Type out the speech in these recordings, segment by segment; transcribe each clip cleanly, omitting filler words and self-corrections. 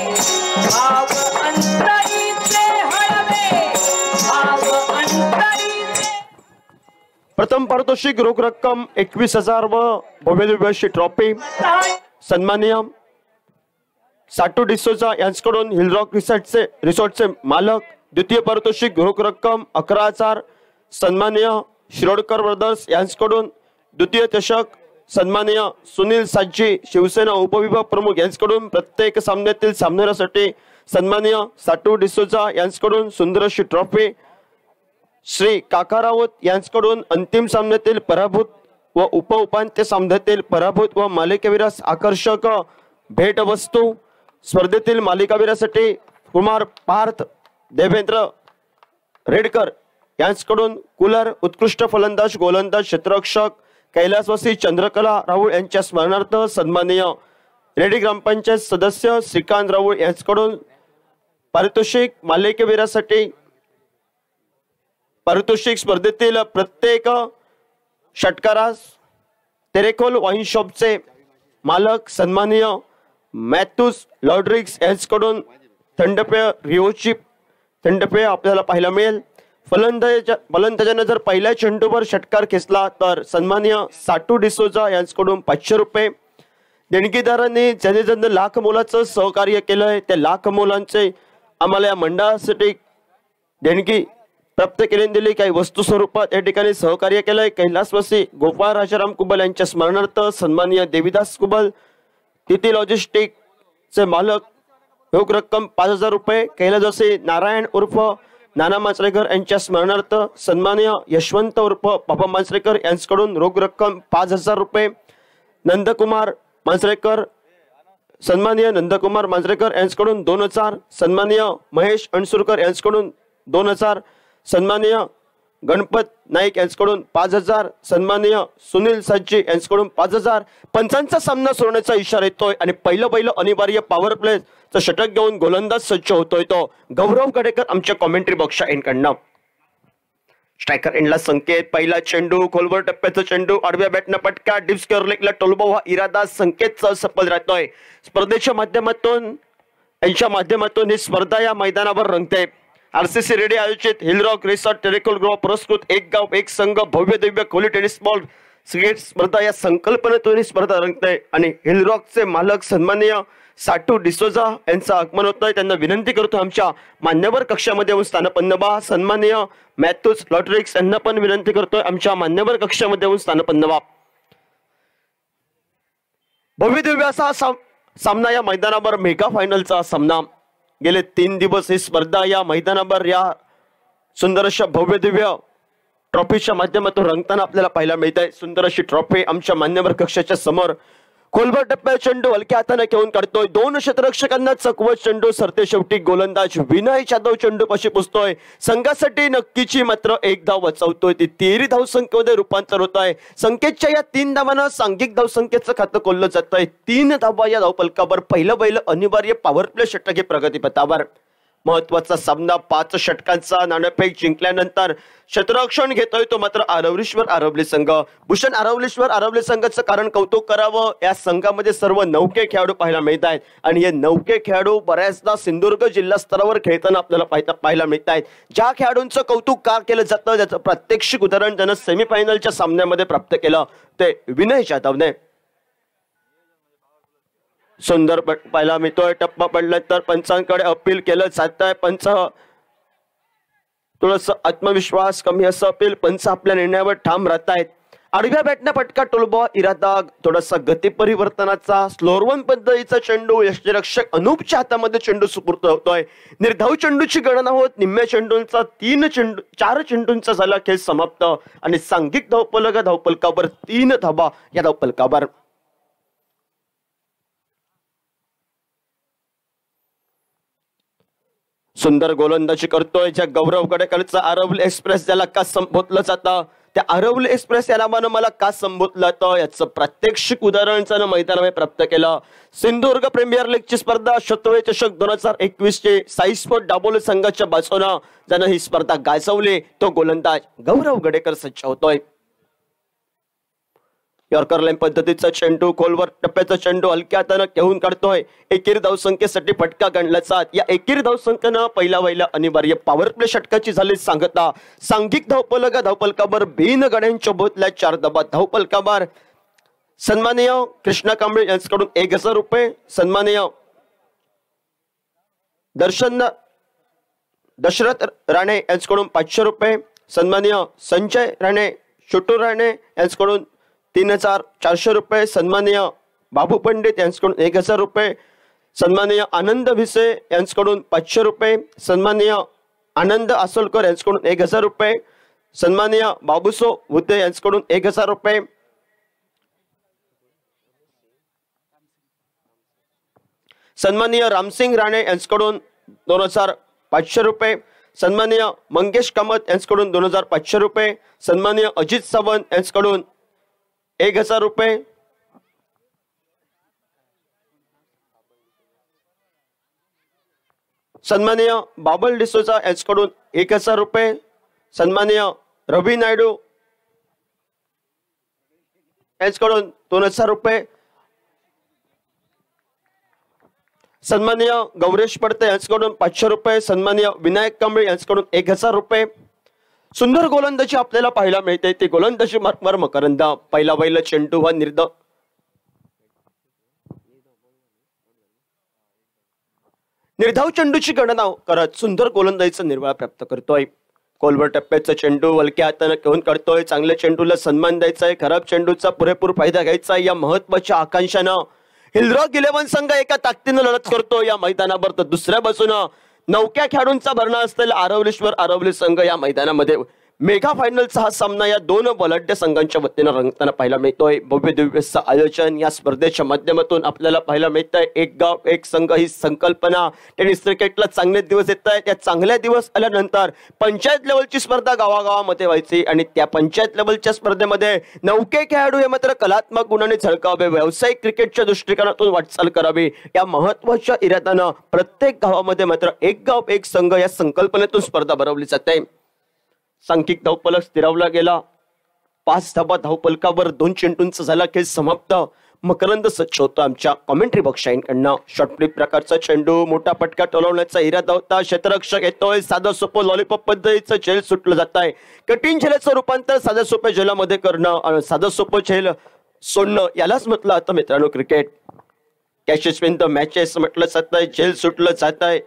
भाव अंतरीचे हळवे भाव अंतरीचे। प्रथम पारितोषिक रोख रक्कम 21,000 व भव्य दिव्य अशी ट्रॉफी सन्माननीय साटू डिसोजा यांच्याकडून हिल रॉक रिसॉर्टचे मालक। द्वितीय पारितोषिक रोख रक्कम 11,000 सन्माननीय शिरोडकर ब्रदर्स यांच्याकडून। द्वितीय चषक सन्माननीय सुनील साजी शिवसेना उपविभाग प्रमुख यांच्याकडून। प्रत्येक सामन्यातील सामन्यासाठी सन्माननीय साटू डिसोजा यांच्याकडून सुंदर अशी ट्रॉफी। श्री काका राऊत यांच्याकडून अंतिम सामन्यातील पराभूत व उपउपांत्य सामन्यातील पराभूत व मालिकावीरास आकर्षक भेटवस्तू। स्पर्धेतील मालिकावीरासाठी कुमार पार्थ देवेंद्र रेडकर यांच्याकडून कूलर। उत्कृष्ट फलंदाज गोलंदाज क्षेत्ररक्षक कैलासवासी चंद्रकला राहुल यांच्या स्मरणार्थ सन्माननीय रेडी ग्रामपंचायत सदस्य श्रीकांत राहुल यांच्याकडून पारितोषिक। मालिकावीरासाठी पारितोषिक स्पर्धेतील प्रत्येक षटकारास तेरेखोल वाईन शॉपचे मालक सन्माननीय मॅथ्यूस लॉड्रिक्स यांच्याकडून थंडपेय रिओची थंडपेय आपल्याला पाहायला मिळेल। फलंदाजाने जर पहिल्या चेंडूवर षटकार खेचला तर सन्माननीय साटू डिसोजा यांच्याकडून 500 रुपये। देणगीदारांनी ज्यांनी ज्यांनी लाख मोलाचं सहकार्य केलंय त्या लाख मोलांचे आम्हाला या मंडळासाठी देणगी प्राप्त केलेली काही वस्तू स्वरूपात या ठिकाणी सहकार्य केलंय। कैलासवासी गोपाळ राजाराम कुबल यांच्या स्मरणार्थ सन्माननीय देवीदास कुबल तिथी लॉजिस्टिकचे मालक रोख रक्कम 5,000 रुपये। कैलासवासी नारायण उर्फ नाना मांजरेकर यांच्या स्मरणार्थ सन्माननीय यशवंत उर्फ बाबा मांजरेकर यांच्याकडून रोख रक्कम 5,000 रुपये। नंदकुमार मांजरेकर सन्माननीय नंदकुमार मांजरेकर यांच्याकडून 2,000। सन्माननीय महेश अणसुरकर यांच्याकडून 2,000। सन्माननीय गणपत नाईक यांच्याकडून 5,000। सन्माननीय सुनील साजी यांच्याकडून 5,000। पंचांचा सामना सोडण्याचा इशारा येतोय आणि पहिलं अनिवार्य पॉवर प्ले चं षटक घेऊन गोलंदाज सज्ज होतोय तो गौरव गडेकर आमच्या कॉमेंट्री बॉक्सच्या एंडकडनं। स्ट्रायकर एंडला संकेत। पहिला चेंडू खोलवर टप्प्याचा चेंडू आडव्या बॅटनं पटका डीप स्क्वेअर लेगला टोलबो हा इरादा संकेतचा सफल राहतोय। स्पर्धेच्या माध्यमातून ही स्पर्धा या मैदानावर रंगते। आरसीसी रेडी आयोजित हिल रॉक रिसॉर्ट टेरेकोल ग्रुप पुरस्कृत एक गाव एक संघ भव्य दिव्य खोली टेनिस बॉल स्पर्धा या संकल्पनेतून ही स्पर्धा रंगते आणि हिल रॉकचे मालक सन्माननीय साटू डिसोजा यांचं आगमन होतंय। त्यांना विनंती करतो आमच्या मान्यवर कक्षामध्ये येऊन स्थानपन्न व्हा। सन्माननीय मॅथ्यूस लॉड्रिक्स यांना पण विनंती करतोय आमच्या मान्यवर कक्षामध्ये येऊन स्थानपन्न व्हा। भव्य दिव्य असा सामना या मैदानावर मेगा फायनलचा सामना। गेले 3 दिवस ही स्पर्धा या मैदानावर या सुंदर अशा भव्य दिव्य ट्रॉफीच्या माध्यमातून रंगताना आपल्याला पाहायला मिळत आहे। सुंदर अशी ट्रॉफी आमच्या मान्यवर कक्षाच्या समोर खोलवर टप्प्यात चेंडू हलक्या हाताने घेऊन काढतोय। 2 क्षेत्ररक्षकांना चकवत चेंडू सरते शेवटी गोलंदाज विनय जाधव चेंडू पाशी पुसतोय। संघासाठी नक्कीची मात्र 1 धाव वाचवतोय। ती 13 धावसंख्येमध्ये रूपांतर होत आहे। संकेतच्या या 3 धावांना सांघिक धावसंख्येचं खातं खोललं जात आहे। 3 धावा या धावफलकावर पहिलं अनिवार्य पॉवर प्ले षटक हे प्रगतीपथावर। महत्वाचा सामना 5 षटकांचा नाणेफेक जिंकल्यानंतर क्षेत्ररक्षण घेतोय तो मात्र आरवलीश्वर आरवली संघ। भूषण आरवली संघाचं कारण कौतुक करावं, या संघामध्ये सर्व नौके खेळाडू पाहायला मिळत आहेत आणि हे नौके खेळाडू बऱ्याचदा सिंधुदुर्ग जिल्हा स्तरावर खेळताना आपल्याला पाहायला मिळत आहेत। ज्या खेळाडूंचं कौतुक का केलं जातं त्याचं प्रात्यक्षिक उदाहरण त्यानं सेमीफायनलच्या सामन्यामध्ये प्राप्त केलं ते विनय जाधवने। सुंदर पाहायला मिळतोय। टप्पा पडल्यानंतर पंचांकडे अपील केलं जात आहे। पंच थोडस आत्मविश्वास कमी असं अपील, पंच आपल्या निर्णयावर ठाम राहत आहेत। आडव्या बॅटने फटका टोलबॉ इरादा थोडासा गती परिवर्तनाचा स्लोअर पद्धतीचा चेंडू यष्टीरक्षक अनूपच्या हातामध्ये चेंडू सुपूर्द होतोय। निर्धाव चेंडूची गणना होत निम्म्या चेंडूंचा 4 चेंडूंचा झाला खेळ समाप्त आणि सांघिक धावफलकावर 3 धावा या धावफलकावर। सुंदर गोलंदाजी करतोय ज्या गौरव गडेकरचा आरवली एक्सप्रेस ज्याला का संबोधलं जातं त्या आरवली एक्सप्रेस या नावानं मला का संबोधलं जातं याचं प्रात्यक्षिक उदाहरण त्यानं मैदानामध्ये प्राप्त केलं। सिंधुदुर्ग प्रीमियर लीगची स्पर्धा शतवे चषक 2021 चे साई स्पोर्ट दाबोली संघाच्या बाजूनं ज्यानं ही स्पर्धा गाजवली तो गोलंदाज गौरव गडेकर सज्ज होतोय। यॉर्कर लाईन पद्धतीचा चेंडू खोलवर टप्प्याचा चेंडू हलक्या हातानं घेऊन काढतोय. एकेरी धावसंख्येसाठी फटका गणल्याचा. या एकेरी धावसंख्येनं पहिला अनिवार्य पॉवर प्ले षटकाची झाली सांगता. सांघिक धावफलक धावफलकावर बिन गड्यांच्या बोतल्या 4 धावा. धावफलकावर सन्माननीय कृष्णा कांबळे यांच्याकडून 1000 रुपये, सन्माननीय दशरथ राणे यांच्याकडून 500 रुपये, सन्माननीय संजय राणे, छोटू राणे यांच्याकडून 3400 रुपये, सन्माननीय बाबू पंडित यांच्याकडून 1000 रुपये, सन्माननीय आनंद भिसे यांच्याकडून 500 रुपये, सन्माननीय आनंद आसोलकर यांच्याकडून 1000 रुपये, सन्माननीय बाबूसो हुद्दे यांच्याकडून 1000 रुपये, सन्माननीय रामसिंग राणे यांच्याकडून 2500 रुपये, सन्माननीय मंगेश कामत यांच्याकडून 2500 रुपये, सन्माननीय अजित सावंत यांच्याकडून 1000 रुपये, सन्माननीय बाबल डिसोजा यांच्याकडून 1000 रुपये, सन्माननीय रवी नायडू यांच्याकडून 2000 रुपये, सन्माननीय गौरेश पडते यांच्याकडून 500 रुपये, सन्माननीय विनायक कांबळे यांच्याकडून 1000 रुपये. सुंदर गोलंदाजी आपल्याला पाहायला मिळते. ती गोलंदाजी मार्कवर मकरंद. पहिला चेंडू व निर्धाव चेंडूची गणना करत सुंदर गोलंदाजीचा निर्वाळा प्राप्त करतोय. खोलवर टप्प्याचा चेंडू हलक्या हाताने घेऊन काढतोय. चांगल्या चेंडूला सन्मान द्यायचा आहे, खराब चेंडूचा पुरेपूर फायदा घ्यायचा आहे. या महत्वाच्या आकांक्षानं हिलरॉक 11 संघ एका ताकदीनं लढत करतो या मैदानावर. तर दुसऱ्या बाजूनं नौक्या खेळाडूंचा भरणा असलेला आरवली संघ या मैदानामध्ये मेगा फायनलचा हा सामना या 2 बलाढ्य संघांच्या वतीनं रंगताना पाहायला मिळतोय. भव्य दिव्यचं आयोजन या स्पर्धेच्या माध्यमातून आपल्याला पाहायला मिळतंय. एक गाव एक संघ ही संकल्पना टेनिस क्रिकेटला चांगले दिवस येत आहेत. या चांगल्या दिवस आल्यानंतर पंचायत लेवलची स्पर्धा गावागावामध्ये व्हायची आणि त्या पंचायत लेवलच्या स्पर्धेमध्ये नौके खेळाडू हे मात्र कलात्मक गुणाने झळकावे, व्यावसायिक क्रिकेटच्या दृष्टिकोनातून वाटचाल करावी या महत्वाच्या इराद्यानं प्रत्येक गावामध्ये मात्र एक गाव एक संघ या संकल्पनेतून स्पर्धा भरवली जाते. सांख्यिक धावफलक स्थिरावला गेला. 5 धावा धावफलकावर 2 चेंडूंचा झाला खेळ समाप्त. मकरंद सच्च होता आमच्या कॉमेंट्री बॉक्सकडनं. शॉर्ट फ्लिप प्रकारचा चेंडू मोठा पटका टोलवण्याचा इरादा होता. क्षेत्ररक्षक येतोय. साधं सोपं लॉलीपॉप पद्धतीचं झेल सुटलं जात आहे. कठीण झेलाचं रूपांतर साध्या सोप्या झेलामध्ये करणं, साधं सोपं झेल सोडणं यालाच म्हटलं आता मित्रांनो cricket. Catches win the matches म्हटलं जात आहे. झेल सुटलं जात आहे.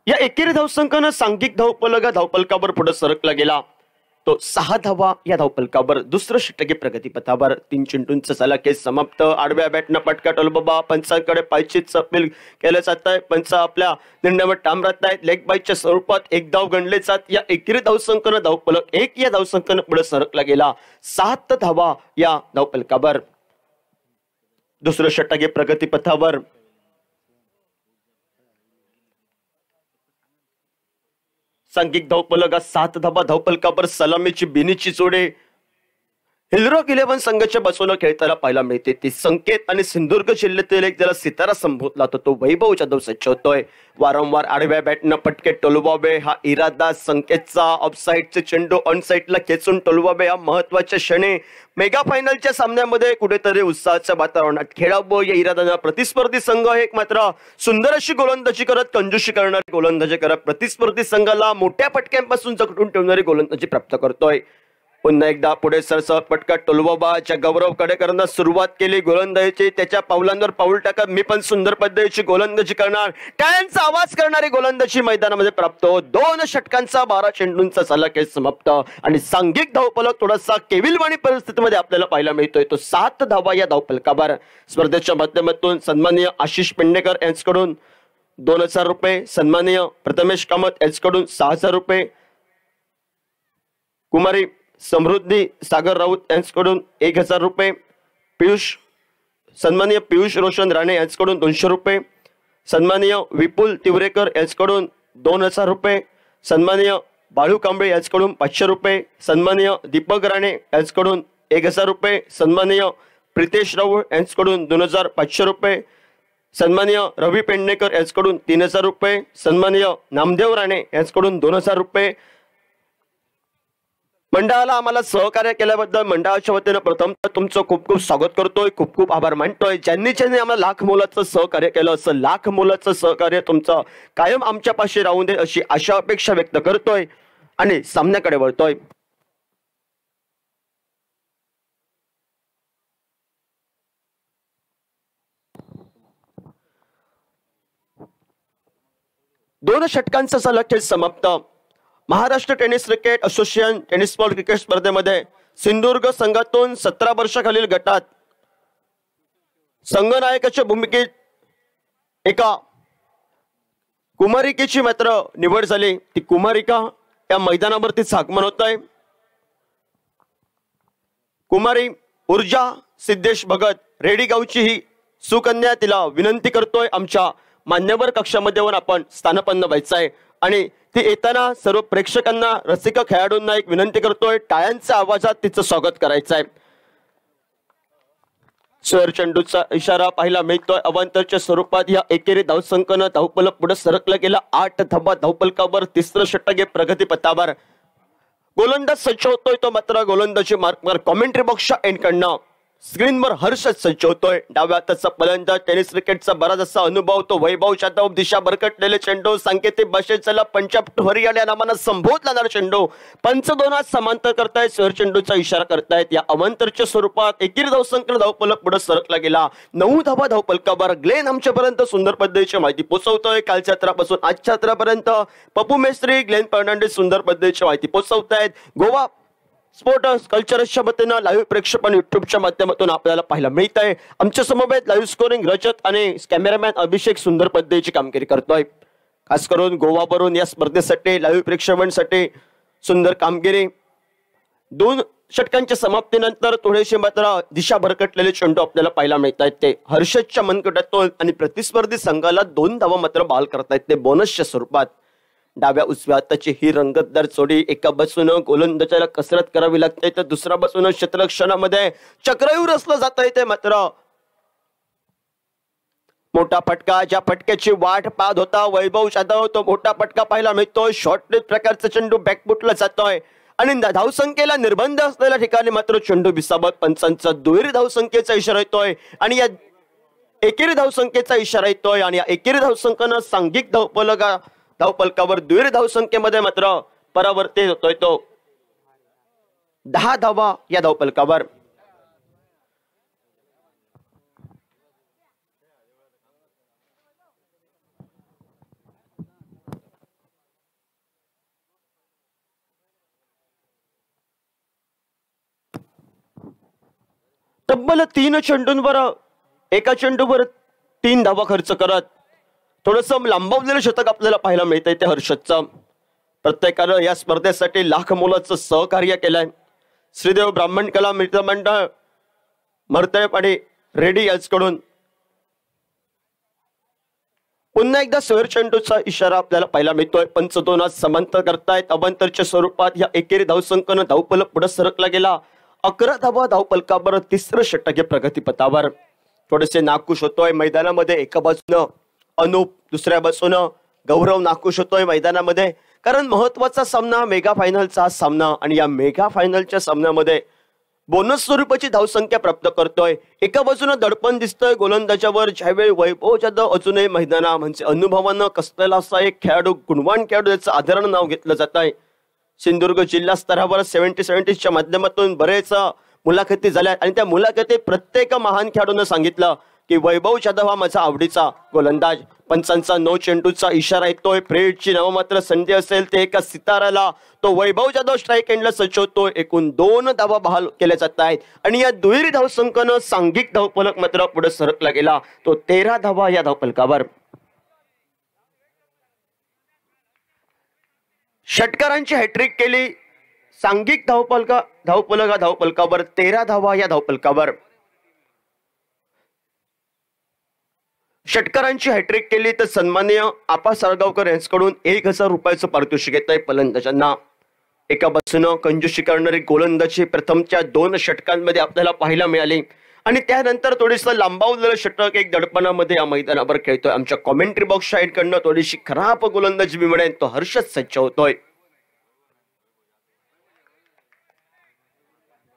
या एकेरी धावसंख्येनं सांघिक धावफलक धावफलकावर पुढे सरकला गेला. तो 6 धावा या धावफलकावर. दुसरं षटके प्रगतीपथावर. 3 चेंडूंचा झाला खेळ समाप्त. आडव्या बॅटनं पटका टोलबाबा. पंचांकडे पायचीत अपील केलं जात आहे. पंच आपल्या निर्णयावर ठाम राहत आहेत. लेग बायच्या स्वरूपात 1 धाव गणले जात. या एकेरी धावसंख्येनं धावफलक 1 या धावसंख्येनं पुढे सरकला गेला. 7 धावा या धावफलकावर. दुसरं षटके प्रगतीपथावर. सांघिक धावफलक 7 धावा धावफलकावर. सलामीची बिनीची जोडे हिलरॉक 11 संघाच्या बाजूला खेळताना पाहायला मिळते. ती संकेत आणि सिंधुदुर्ग जिल्ह्यातील एक ज्याला सितारा संबोधला तो वैभव जाधव सज्ज होतोय. वारंवार आडव्या बॅटनं पटके टोलवावे हा इरादा संकेतचा. ऑफसाईडचे चेंडू ऑन साईडला खेचून टोलवावे हा महत्वाच्या क्षणी मेगा फायनलच्या सामन्यामध्ये कुठेतरी उत्साहाच्या वातावरणात खेळावं या इराद्यानं प्रतिस्पर्धी संघ एक मात्र सुंदर अशी गोलंदाजी करत, कंजूशी करणारी गोलंदाजी करत प्रतिस्पर्धी संघाला मोठ्या पटक्यांपासून जखडून ठेवणारी गोलंदाजी प्राप्त करतोय. पुन्हा एकदा पुढे सरसर पटका टोलवाबाच्या गौरव कडेकरांना सुरुवात केली गोलंदाजीची. त्याच्या पावलांवर पाऊल टाकत मी पण सुंदर पद्धतीची गोलंदाजी करणार, टाळ्यांचा आवाज करणारी गोलंदाजी मैदानामध्ये प्राप्त. 2 षटकांचा 12 चेंडूंचा झाला खेळ समाप्त आणि सांघिक धावफलक थोडासा केविलवाणी परिस्थितीमध्ये आपल्याला पाहायला मिळतोय. तो 7 धावा या धावफलकावर. स्पर्धेच्या माध्यमातून सन्माननीय आशिष पेंडेकर यांच्याकडून 2000 रुपये, सन्माननीय प्रथमेश कामत यांच्याकडून 6000 रुपये, कुमारी समृद्धी सागर राऊत यांच्याकडून 1000 रुपये, सन्माननीय पियुष रोशन राणे यांच्याकडून 200 रुपये, सन्माननीय विपुल तिवरेकर यांच्याकडून 2000 रुपये, सन्माननीय बाळू कांबळे यांच्याकडून 500 रुपये, सन्माननीय दीपक राणे यांच्याकडून 1000 रुपये, सन्माननीय प्रितेश राऊळ यांच्याकडून 2500 रुपये, सन्माननीय रवी पेडणेकर यांच्याकडून 3000 रुपये, सन्माननीय नामदेव राणे यांच्याकडून 2000 रुपये. मंडळाला आम्हाला सहकार्य केल्याबद्दल मंडळाच्या वतीनं प्रथम तुमचं खूप खूप स्वागत करतोय, खूप खूप आभार मानतोय. ज्यांनी आम्हाला लाख मोलाचं सहकार्य केलं, असं लाख मोलाचं सहकार्य तुमचं कायम आमच्यापाशी राहून दे अशी आशा अपेक्षा व्यक्त करतोय आणि सामन्याकडे वळतोय. दोन षटकांचा सलग खेळ समाप्त. Maharashtra tennis cricket association tennis ball cricket स्पर्धेमध्ये सिंधुदुर्ग संघातून 17 वर्षाखालील गटात संघनायकाच्या भूमिकेत एका कुमारिकेची मात्र निवड झाली. ती कुमारिका या मैदानावरतीच आगमन होत आहे. कुमारी ऊर्जा सिद्धेश भगत रेडी गावची ही सुकन्या. तिला विनंती करतोय आमच्या मान्यवर कक्षामध्ये येऊन आपण स्थानपन्न व्हायचं आहे आणि ती येताना सर्व प्रेक्षकांना रसिक खेळाडूंना एक विनंती करतोय टाळ्यांच्या आवाजात तिचं स्वागत करायचं आहे. स्वर चेंडूचा इशारा पाहायला मिळतोय. अवांतरच्या स्वरूपात या एकेरी धावसंख्येनं धावफलक पुढे सरकलं गेला. 8 धावा धावफलकावर. तिसरं षटक हे प्रगतीपथावर. गोलंदाज सज्ज होतोय तो मात्र गोलंदाजी मार्कवर कॉमेंट्री बॉक्सच्या एंडकडनं स्क्रीनवर हर्ष सज्ज होतोय. डाव्या हाताचा फलंदाज टेनिस क्रिकेटचा बराच असा अनुभव तो वैभव जाधव. दिशा भरकटलेले चेंडू सांकेतिक भाषेत चला पंजाब हरियाणा या नावानं संबोधला जाणारा चेंडू पंच दोनात समांतर करतायत. स्वर चेंडूचा इशारा करतायत. या अवांतरच्या स्वरूपात एकेरी धावसंख्येनं धावफलक पुढे सरकला गेला. 9 धावा धावफलकावर. ग्लेन आमच्यापर्यंत सुंदर पद्धतीची माहिती पोहोचवतोय. कालच्या रात्रापासून आजच्या रात्रापर्यंत पप्पू मेस्त्री ग्लेन फर्नांडिस सुंदर पद्धतीची माहिती पोहोचवतायत. गोवा स्पोर्ट्स कल्चरच्या वतीनं लाईव्ह प्रेक्षेपण युट्यूबच्या माध्यमातून आपल्याला पाहायला मिळत आहे. आमच्या समवेत लाईव्ह स्कोरिंग रजत आणि कॅमेरामॅन अभिषेक सुंदर पद्धतीची कामगिरी करतोय. खास करून गोवावरून या स्पर्धेसाठी लाईव्ह प्रेक्षेपणासाठी सुंदर कामगिरी. 2 षटकांच्या समाप्तीनंतर थोडेसे मात्र दिशा भरकटलेले चेंडू आपल्याला पाहायला मिळत आहेत. ते हर्षदच्या मनगटातून आणि प्रतिस्पर्धी संघाला 2 धावा मात्र बहाल करतायत ते बोनसच्या स्वरूपात. डाव्या उजव्या हाताची ही रंगतदार जोडी. एका बाजूनं गोलंदाजाला कसरत करावी लागते तर दुसऱ्या बाजूनं क्षेत्ररक्षणामध्ये चक्रव्यूह रचलं जात आहे. ते मात्र मोठा फटका. ज्या फटक्याची वाट पाहत होता वैभव जाधव तो मोठा फटका पाहायला मिळतोय. शॉर्ट प्रकारचा चेंडू बॅकफुटला जातोय आणि धावसंख्येला निर्बंध असलेल्या ठिकाणी मात्र चेंडू विसावत पंचांचा दुहेरी धावसंख्येचा इशारा येतोय आणि या एकेरी धावसंख्येचा इशारा येतोय आणि या एकेरी धावसंख्येनं सांघिक धावफलकावर दुहेरी धावसंख्येमध्ये मात्र परावर्तित होतोय तो 10 धावा या धावफलकावर. तब्बल 3 चेंडूंवर एका चेंडूवर 3 धावा खर्च करत थोडंसं लांबवलेलं शतक आपल्याला पाहायला मिळतंय ते हर्षदचं. प्रत्येकानं या स्पर्धेसाठी लाख मोलाचं सहकार्य केलंय. श्रीदेव ब्राह्मण कला मित्र मंडळ मर्तळप आणि रेडी यांच्याकडून पुन्हा एकदा स्वर चेंडूचा इशारा आपल्याला पाहायला मिळतोय. पंच दोनात समांतर करतायत. अवांतरच्या स्वरूपात या एकेरी धावसंख्येनं धावफलक पुढे सरकला गेला. 11 धावा धावफलकावर. तिसरं षटक हे प्रगतीपथावर. थोडेसे नाखुश होतोय मैदानामध्ये. एका बाजूनं अनूप, दुसऱ्या बाजूनं गौरव नाखुश होतोय मैदानामध्ये कारण महत्वाचा सामना मेगा फायनलचा हा सामना आणि या मेगा फायनलच्या सामन्यामध्ये बोनस स्वरूपाची धावसंख्या प्राप्त करतोय. एका बाजूनं दडपण दिसतोय गोलंदाजावर ज्यावेळी वैभव जाधव अजूनही मैदाना म्हणजे अनुभवानं कसलेला असा एक खेळाडू गुणवान खेळाडू याचं आदरानं नाव घेतलं जात आहे. सिंधुदुर्ग जिल्हा स्तरावर 70-70च्या माध्यमातून बरेच मुलाखती झाल्या आणि त्या मुलाखतीत प्रत्येक महान खेळाडूनं सांगितलं की वैभव जाधव हा माझा आवडीचा गोलंदाज. पंचांचा 9 चेंडूचा इशारा येतोय. फ्रेडची नाममात्र संधी असेल ते एका सिताराला तो वैभव जाधव स्ट्राईक एंडला सज्ज होतोय. एकूण 2 धावा बहाल केल्या जात आहेत आणि या दुहेरी धावसंख्येनं सांघिक धावफलक मात्र पुढे सरकला गेला तो 13 धावा या धावफलकावर. षटकारांची हॅट्रिक केली. सांघिक धावफलकावर 13 धावा या धावफलकावर. षटकारांची हॅट्रिक केली तर सन्माननीय आपा साळगावकर यांच्याकडून 1000 रुपयाचं पारितोषिक येत आहे फलंदाजांना. एका बाजूनं कंजूशी करणारी गोलंदाजी प्रथमच्या 2 षटकांमध्ये आपल्याला पाहायला मिळाली आणि त्यानंतर थोडीसं लांबावलेलं षटक एक दडपणामध्ये या मैदानावर खेळतोय. आमच्या कॉमेंट्री बॉक्स साईडकडनं थोडीशी खराब गोलंदाजी मी म्हणेन, तो हर्षच सज्ज होतोय.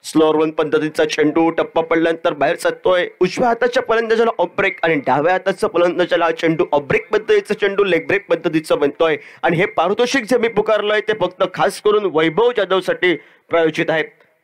स्लोअर वन पद्धतीचा चेंडू टप्पा पडल्यानंतर बाहेर जातोय. उजव्या हाताच्या फलंदाजाला ऑफ ब्रेक आणि डाव्या हाताच्या फलंदाजाला चेंडू ऑफ ब्रेक पद्धतीचा चेंडू लेग ब्रेक पद्धतीचं बनतोय. आणि हे पारितोषिक जे मी पुकारलंय ते फक्त खास करून वैभव जाधवसाठी प्रायोजित आहे.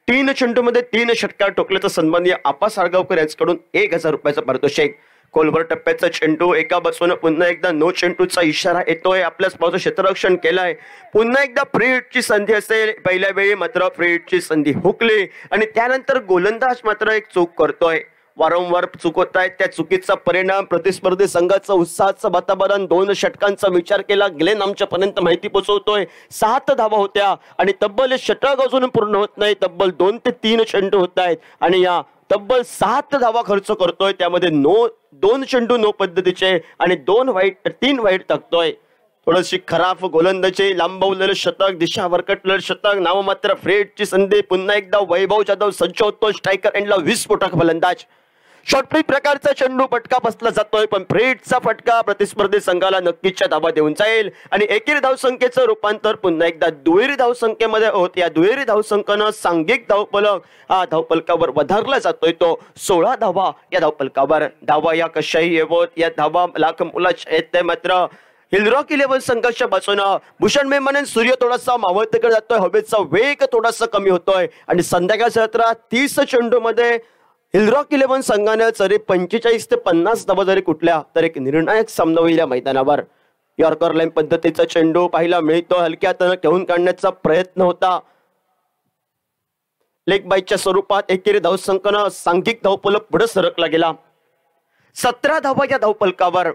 3 चेंडूमध्ये 3 षटकार ठोकल्याचं सन्माननीय आपा साळगावकर यांच्याकडून 1000 रुपयाचं पारितोषिक. खोलवर टप्प्याचा चेंडू एका बाजूने पुन्हा एकदा नो चेंडूचा इशारा येतोय. आपल्या स्पॉटचं क्षेत्ररक्षण केलंय. पुन्हा एकदा फ्री हिटची संधी असेल. पहिल्या वेळी मात्र फ्री हिटची संधी हुकली आणि त्यानंतर गोलंदाज मात्र एक चूक करतोय. वारंवार चूक होत आहेत. त्या चुकीचा परिणाम प्रतिस्पर्धी संघाचं उत्साहाचं वातावरण 2 षटकांचा विचार केला ग्लेन आमच्यापर्यंत माहिती पोहोचवतोय. 7 धावा होत्या आणि तब्बल षटक अजून पूर्ण होत नाही. तब्बल 2 ते 3 चेंडू होत आहेत आणि या तब्बल 7 धावा खर्च करतोय. त्यामध्ये 2 चेंडू नो पद्धतीचे आणि 3 वाईट टाकतोय. थोडीशी खराब गोलंदाजी, लांबवलेलं शतक, दिशा भरकटलेलं शतक, नाममात्र फ्री हिटची संधी. पुन्हा एकदा वैभव जाधव सज्ज होतो. स्ट्रायकर एंडला 20 फुटक फलंदाज. शॉर्टपिच प्रकारचा चेंडू फटका बसला जातोय पण फ्री हिटचा फटका प्रतिस्पर्धी संघाला नक्कीच्या धावा देऊन जाईल आणि एकेरी धावसंख्येचं रूपांतर पुन्हा एकदा दुहेरी धावसंख्येमध्ये होत. या दुहेरी धावसंख्येनं सांघिक धावफलक हा धावफलकावर वधारला जातोय. तो 16 धावा या धावफलकावर. धावा या कशाही येवत, या धावा लाख मुलाच येते. मात्र हिलरॉक 11 संघाच्या बाजूनं भूषण मेमने सूर्य थोडासा मावळतेकडे जातोय. हवेचा वेग थोडासा कमी होतोय आणि संध्याकाळच्या 30 चेंडूमध्ये हिलरॉक 11 संघाने जरी 45 ते 50 धावा जरी कुठल्या तर एक निर्णायक सामना होईल या मैदानावर. यॉर्कर लाईन पद्धतीचा चेंडू पाहायला मिळतो. हलक्या हाताने ठेवून काढण्याचा प्रयत्न होता. लेग बाईच्या स्वरूपात एकेरी धावसंख्येनं सांघिक धावफलक पुढे सरकला गेला. 17 धावा या धावफलकावर.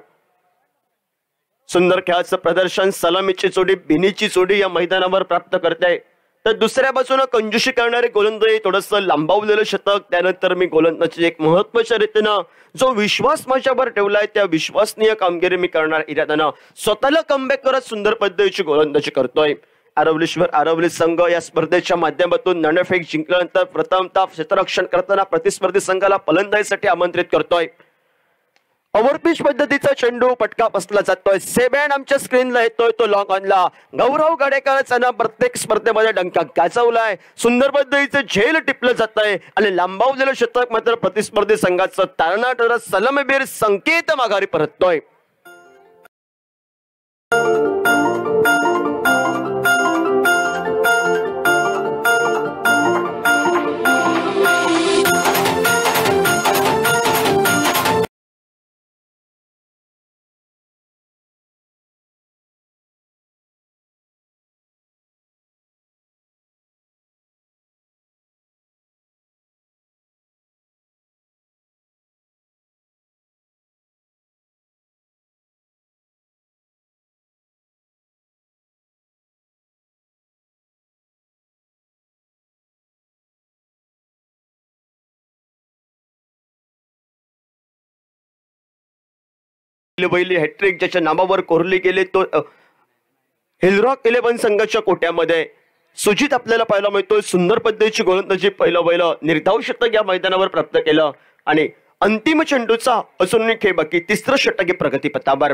सुंदर खेळाचं प्रदर्शन सलामीची जोडी, बिनीची जोडी या मैदानावर प्राप्त करते. तर दुसऱ्या बाजूने कंजूशी करणारे गोलंदाजी, थोडंसं लांबावलेलं शतक, त्यानंतर मी गोलंदाजी एक महत्वाच्या रीतीनं जो विश्वास माझ्यावर ठेवलाय त्या विश्वसनीय कामगिरी मी करणार इराद्यानं स्वतःला कमबॅक करत सुंदर पद्धतीची गोलंदाजी करतोय. आरवली संघ या स्पर्धेच्या माध्यमातून नाणेफेक जिंकल्यानंतर प्रथमतः क्षेत्ररक्षण करताना प्रतिस्पर्धी संघाला फलंदाजीसाठी आमंत्रित करतोय. ओव्हरपिच पद्धतीचा चेंडू पटका बसला जातोय. 7 आमच्या स्क्रीनला येतोय. तो लॉंग ऑनला गौरव गाडेकरांना प्रत्येक स्पर्धेमध्ये डंका गाजवलाय. सुंदर पद्धतीचे झेल टिपलं जात आहे आणि लांबावलेलं शतक मात्र प्रतिस्पर्धी संघाचं तारणा ठरत सलामीवीर संकेत माघारी परततोय. पहिली हॅट्रिक ज्याच्या नावावर कोरली गेली तो हिलरॉक 11 संघाच्या कोट्यामध्ये सुजित आपल्याला पाहायला मिळतोय. सुंदर पद्धतीची गोलंदाजी, पहिलं निर्धाव शतक या मैदानावर प्राप्त केलं आणि अंतिम चेंडूचा अजूनही खेळ बाकी. 3रं षटक प्रगतीपथावर.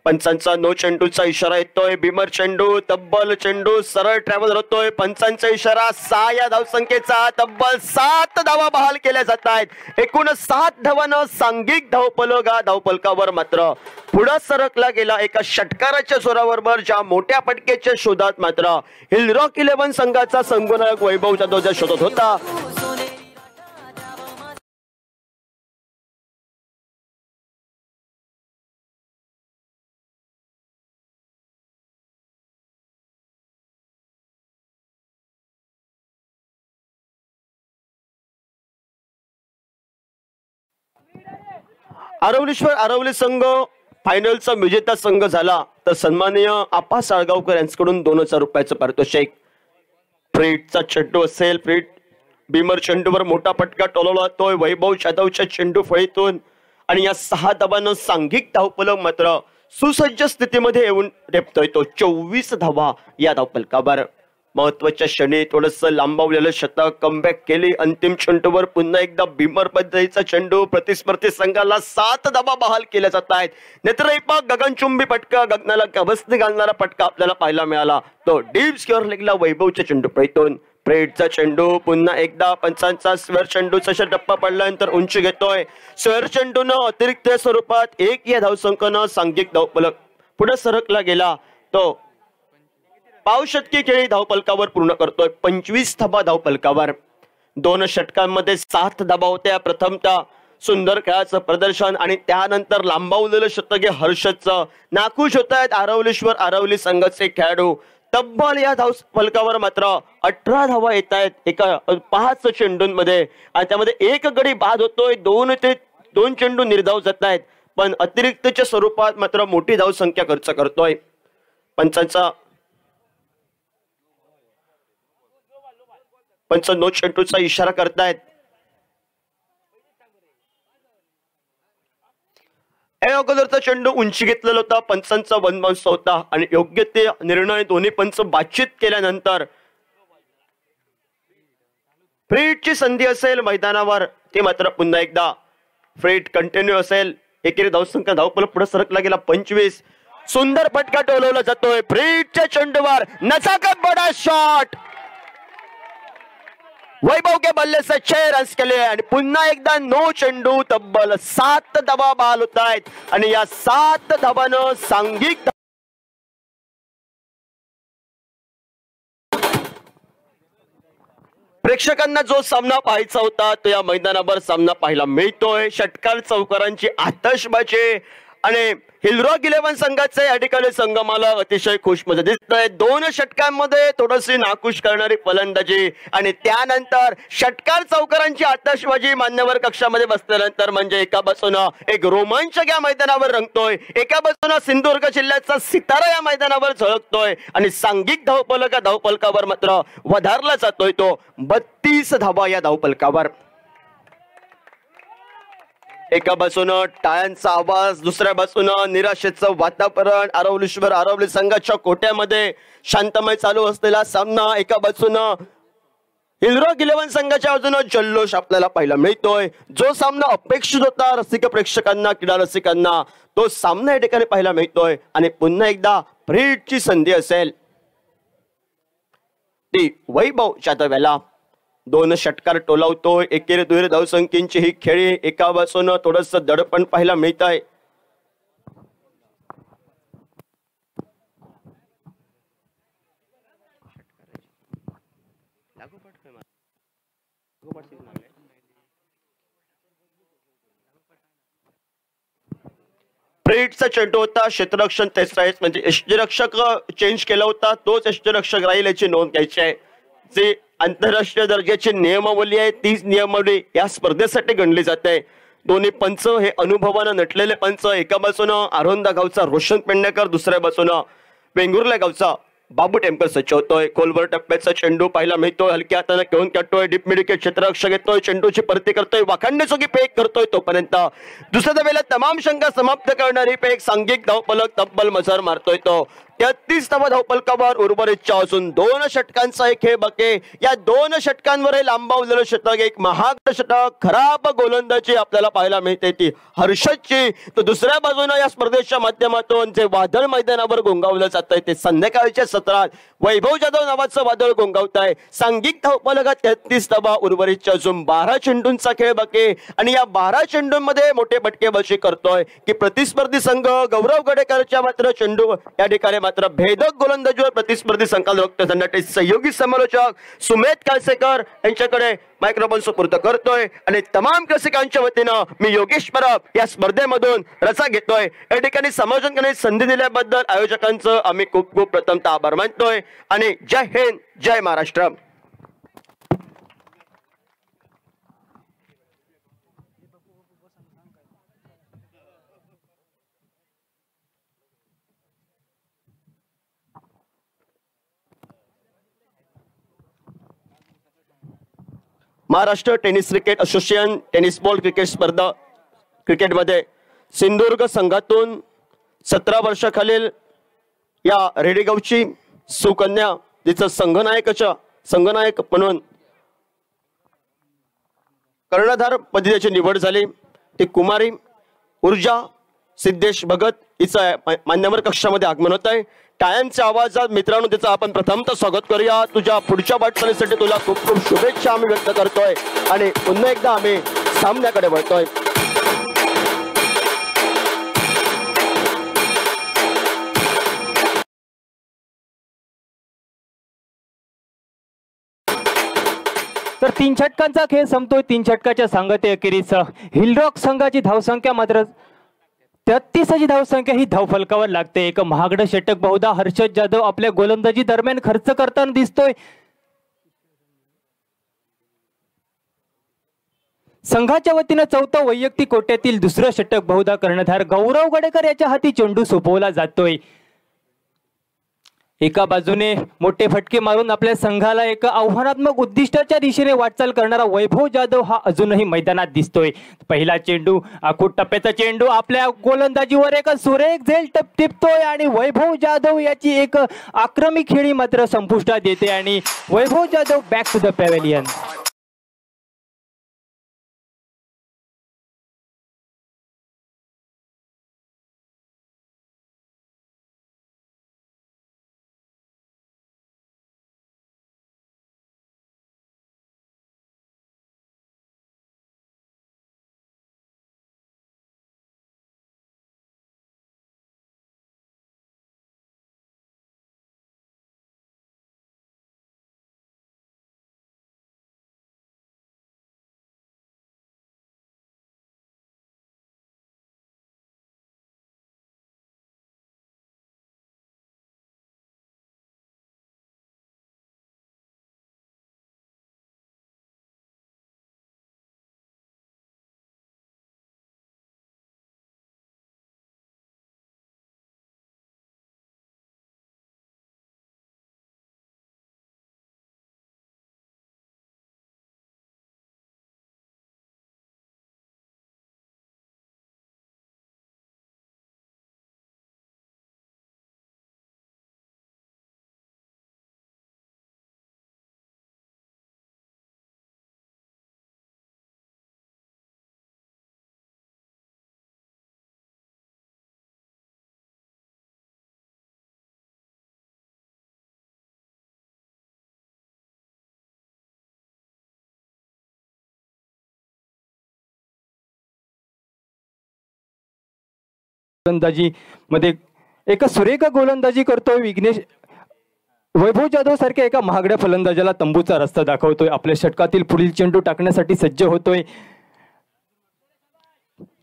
पंचांचा नो चेंडूचा इशारा येतोय. बिमर चेंडू, तब्बल चेंडू सरळ ट्रॅव्हल होतोय. पंचांचा इशारा. 6 या धावसंख्येचा तब्बल 7 धावा बहाल केल्या जात आहेत. एकूण 7 धावांना सांघिक धावफलक हा धावफलकावर मात्र पुढे सरकला गेला. एका षटकाराच्या जोरावर ज्या मोठ्या फटकेच्या शोधात मात्र हिलरॉक 11 संघाचा संघनायक वैभव जाधव शोधत होता. आरवली संघ फायनलचा विजेता संघ झाला तर सन्माननीय आपा साळगावकर यांच्याकडून 2000 रुपयाचं पारितोषिक. फ्रीटचा चेंडू असेल. फ्रीट बिमर चेंडूवर मोठा फटका टोलवला जातोय वैभव जाधवच्या चेंडू फळीतून आणि या 6 धावांना सांघिक धावफलक मात्र सुसज्ज स्थितीमध्ये येऊन ठेपतोय. तो 24 धावा या धावफलकावर. महत्वाच्या क्षणी थोडस लांबवलेलं शतक कमबॅक केली. अंतिम चेंडूवर पुन्हा एकदा भीमर पद्धतीचा चेंडू. प्रतिस्पर्धी संघाला 7 धावा बहाल केल्या जात आहेत. नेत्रदीपक गगनचुंबी फटका, गगनाला गवसणी घालणारा फटका आपल्याला पाहायला मिळाला. तो डीप स्क्वेअर लेगला वैभवच्या चेंडू प्रयत्न. फ्रेडचा चेंडू पुन्हा एकदा पंचांचा स्क्वेअर चेंडूचा टप्पा पडल्यानंतर उंची घेतोय. स्क्वेअर चेंडूनं अतिरिक्त स्वरूपात 1 या धावसंख्येनं सांघिक धावफलक पुढे सरकला गेला. तो पावशतकी खेळी धावफलकावर पूर्ण करतोय. 25 धाबा धावफलकावर. 2 षटकांमध्ये 7 धाबा होत्या. प्रथमतः सुंदर खेळाचं प्रदर्शन आणि त्यानंतर लांबवलेलं शतक हर्षदचं. नाखुश होत आहेत आरवलीश्वर आरवली संघाचे खेळाडू. तब्बल या धावफलकावर मात्र 18 धावा येत आहेत एका 5 चेंडूंमध्ये आणि त्यामध्ये 1 गडी बाद होतोय. 2 चेंडू निर्धाव जात आहेत पण अतिरिक्तच्या स्वरूपात मात्र मोठी धावसंख्या खर्च करतोय. पंच नो चेंडूचा इशारा करतायत. या अगोदरचा चेंडू उंची घेतलेला होता. पंचांचा वनबाउंस होता आणि योग्य ते निर्णय दोन्ही पंच बातचीत केल्यानंतर फ्रीडची संधी असेल मैदानावर ती मात्र पुन्हा एकदा फ्रीड कंटिन्यू असेल. एकेरी धावसंख्या धावफलक पुढे सरकला गेला 25. सुंदर फटका टोलवला जातोय फ्रीडच्या चेंडूवर. नजाकत बडा शॉट. वैभव के बल्ले से 6 रन्स केले आणि पुन्हा एकदा नो चेंडू. तब्बल 7 धावा बहाल होत आहेत आणि या 7 धावांनं सांघिक प्रेक्षकांना जो सामना पाहायचा होता तो या मैदानावर सामना पाहायला मिळतोय. षटकार चौकारांची आतषबाजी आणि हिलरॉक 11 संघाचे या ठिकाणी संघमाला अतिशय खुश मध्ये दिसतंय. 2 षटकांमध्ये थोडीशी नाखुश करणारी फलंदाजी आणि त्यानंतर षटकार चौकारांची आतषबाजी मान्यवर कक्षामध्ये बसल्यानंतर म्हणजे एका बाजूनं एक रोमांचक या मैदानावर रंगतोय, एका बाजूनं सिंधुदुर्ग जिल्ह्याचा सितारा या मैदानावर झळकतोय आणि सांघिक धावफलकावर मात्र वधारला जातोय तो 32 धावा या धावफलकावर. एका बाजूनं टाळ्यांचा आवाज, दुसऱ्या बाजूनं निराशेचं वातावरण. आरवलीश्वर आरवली संघाच्या कोट्यामध्ये शांतमय चालू असलेला सामना. एका बाजूनं हिलरॉक 11 संघाच्या बाजूनं जल्लोष आपल्याला पाहायला मिळतोय. जो सामना अपेक्षित होता रसिक प्रेक्षकांना, क्रीडा रसिकांना, तो सामना या ठिकाणी पाहायला मिळतोय आणि पुन्हा एकदा फ्रीडची संधी असेल ती वैभव जाधव. 2 षटकार टोलावतोय. एकेरी दुहेरी धावसंख्येची ही खेळी. एका बाजूनं थोडस दडपण पाहायला मिळत आहे. फ्रीडचा चेंडू होता. क्षेत्ररक्षण तेच राहील म्हणजे यष्टीरक्षक चेंज केला होता, तोच यष्टीरक्षक राहील याची नोंद घ्यायची आहे. जे आंतरराष्ट्रीय दर्जाची नियमावली आहे तीच नियमावली या स्पर्धेसाठी गणली जाते. दोन्ही पंच हे अनुभवानं नटलेले पंच. एका बाजूनं आरोंदा गावचा रोशन पेडणेकर, दुसऱ्या बाजूनं वेंगुर्ला गावचा बाबू टेम्पर सज्ज होतोय. खोलवर टप्प्याचा चेंडू पाहायला मिळतोय. हलक्या हाताने घेऊन काढतोय. डीप मिड विकेट क्षेत्ररक्षक येतोय. चेंडूची परती करतोय. वाखाणण्याजोगी पेक करतोय. तोपर्यंत दुसऱ्या धावेला तमाम शंका समाप्त करणारी पेक सांघिक धावफलक तब्बल मजर मारतोय तो. 33 धावा धावफलकावर उर्वरितच्या अजून 2 षटकांचा एक खेळ बाकी. या 2 षटकांवर लांबवलेलं षटक, एक महाग षटक, खराब गोलंदाजी आपल्याला पाहायला मिळते ती हर्षदची. तर दुसऱ्या बाजूने या स्पर्धेच्या माध्यमातून जे वादळ मैदानावर गोंगावलं जात आहे ते संध्याकाळच्या सत्रात वैभव जाधव नावाचं वादळ गोंगावत आहे. सांघिक धावफलकात 33 धावा, उर्वरितच्या अजून 12 चेंडूंचा खेळ बाकी आणि या 12 चेंडूंमध्ये मोठे फटकेबाजी करतोय की प्रतिस्पर्धी संघ गौरव गडेकरच्या मात्र चेंडू या ठिकाणी मात्र भेदक गोलंदाजीवर प्रतिस्पर्धी संघाला रोखतो. संघाचे सहयोगी समालोचक सुमेध काळसेकर यांच्याकडे मायक्रोफोन सुपूर्द करतोय आणि तमाम रसिकांच्या वतीनं मी योगेश परब या स्पर्धेमधून रजा घेतोय. या ठिकाणी समालोचन करण्याची संधी दिल्याबद्दल आयोजकांचं आम्ही खूप खूप प्रथमतः आभार मानतोय आणि जय हिंद, जय Maharashtra. Maharashtra tennis cricket association tennis ball cricket स्पर्धा क्रिकेटमध्ये सिंधुदुर्ग संघातून 17 वर्षाखालील या रेडेगावची सुकन्या जिचं संघनायक म्हणून कर्णधार पदी त्याची निवड झाली ती कुमारी ऊर्जा सिद्धेश भगत हिचं मान्यवर कक्षामध्ये आगमन होत आहे. टाळ्यांच्या आवाजात मित्रांनो तिचं आपण प्रथमतः स्वागत करूया. तुझ्या पुढच्या वाटचालीसाठी तुला खूप खूप शुभेच्छा आम्ही व्यक्त करतोय आणि पुन्हा एकदा आम्ही सामन्याकडे वळतोय. तर 3 षटकांचा खेळ संपतोय. 3 षटकाच्या सांगते अखेरीस हिलरॉक संघाची धावसंख्या मात्र 33ची धावसंख्या ही धावफलकावर लागते. एक महागडं षटक बहुधा हर्षद जाधव आपल्या गोलंदाजी दरम्यान खर्च करताना दिसतोय. संघाच्या वतीनं चौथं वैयक्तिक कोट्यातील दुसरं षटक बहुधा कर्णधार गौरव गडेकर याच्या हाती चेंडू सोपवला जातोय. एका बाजूने मोठे फटके मारून आपल्या संघाला एक आव्हानात्मक उद्दिष्टाच्या दिशेने वाटचाल करणारा वैभव जाधव हा अजूनही मैदानात दिसतोय. पहिला चेंडू आखूड टप्प्याचा चेंडू आपल्या गोलंदाजीवर एक सुरेख झेल टिपतोय आणि वैभव जाधव याची एक आक्रमी खेळी मात्र संपुष्टात येते आणि Vaibhav Jadhav back to the pavilion. गोलंदाजी मध्ये एक सुरेख गोलंदाजी करतोय विघ्नेश. वैभव जाधव सारख्या एका महागड्या फलंदाजाला तंबूचा रस्ता दाखवतोय. आपल्या षटकातील पुढील चेंडू टाकण्यासाठी सज्ज होतोय.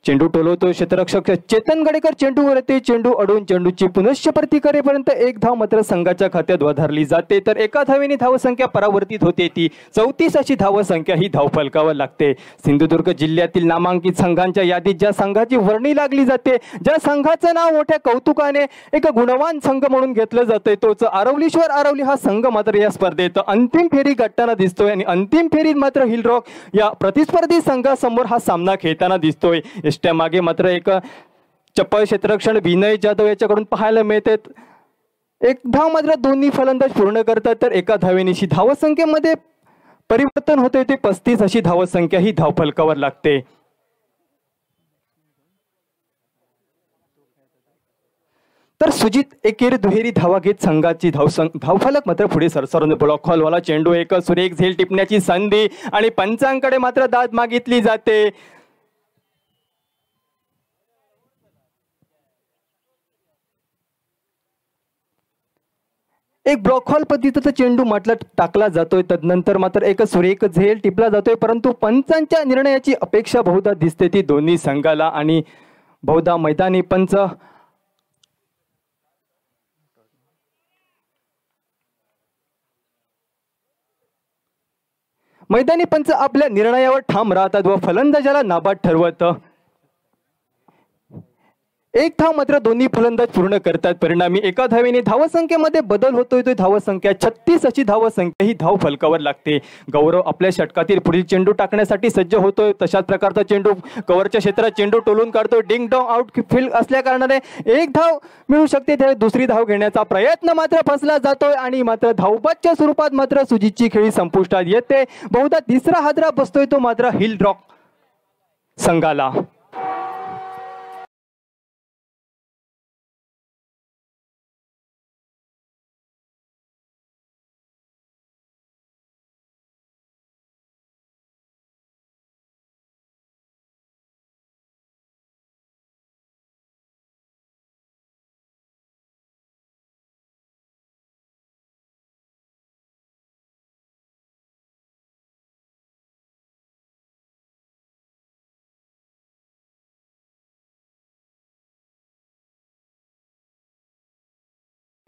चेंडू टोलवतोय क्षेत्ररक्षक चेतन गडेकर. चेंडूवर येते, चेंडू अडून चेंडूची पुनश्च प्रती करेपर्यंत एक धाव मात्र संघाच्या खात्यात वधारली जाते. तर एका धावेने धावसंख्या परावर्तित होते. ती 34ची धावसंख्या ही धावफलकावर लागते. सिंधुदुर्ग जिल्ह्यातील नामांकित संघांच्या यादीत ज्या संघाची वर्णी लागली जाते, ज्या संघाचं नाव मोठ्या कौतुकाने एक गुणवान संघ म्हणून घेतलं जातंय, तोच आरवली हा संघ मात्र या स्पर्धेत अंतिम फेरी गाठताना दिसतोय आणि अंतिम फेरीत मात्र हिलरॉक या प्रतिस्पर्धी संघासमोर हा सामना खेळताना दिसतोय. मागे मात्र एक चप्पल क्षेत्ररक्षण विनय जाधव याच्याकडून पाहायला मिळते. एक धाव मात्र दोन्ही फलंदाज पूर्ण करतात. तर एका धावेनिशी धावसंख्येमध्ये परिवर्तन होते. ते 35 अशी धावसंख्या ही धावफलकावर लागते. तर सुजित एकेरी दुहेरी धावा घेत संघाची धावफलक मात्र पुढे सरसरून ब्लॉक हॉलवाला चेंडू एक सुरेख झेल टिपण्याची संधी आणि पंचांकडे मात्र दाद मागितली जाते. एक ब्लॉक हॉल पद्धतीचा चेंडू म्हटलं टाकला जातोय. तदनंतर मात्र एक सुरेख झेल टिपला जातोय. परंतु पंचांच्या निर्णयाची अपेक्षा बहुधा दिसते ती दोन्ही संघाला आणि बहुधा मैदानी पंच आपल्या निर्णयावर ठाम राहतात व फलंदाजाला नाबाद ठरवत. एक धाव मात्र दोन्ही फलंदाज पूर्ण करतात. परिणामी एका धावेने धावसंख्येमध्ये बदल होतोय. तो धावसंख्या 36 अशी धावसंख्या ही धाव फलकावर लागते. गौरव आपल्या षटकातील पुढील चेंडू टाकण्यासाठी सज्ज होतोय. तशाच प्रकारचा चेंडू कव्हरच्या क्षेत्रात चेंडू टोलून काढतोय. डिंग डॉंग आउट फील्ड असल्या कारणाने एक धाव मिळू शकते. त्यावेळी दुसरी धाव घेण्याचा प्रयत्न मात्र फसला जातोय आणि मात्र धावबादच्या स्वरूपात मात्र सुजितची खेळी संपुष्टात येते. बहुधा तिसरा हादरा बसतोय तो मात्र हिल रॉक संघाला.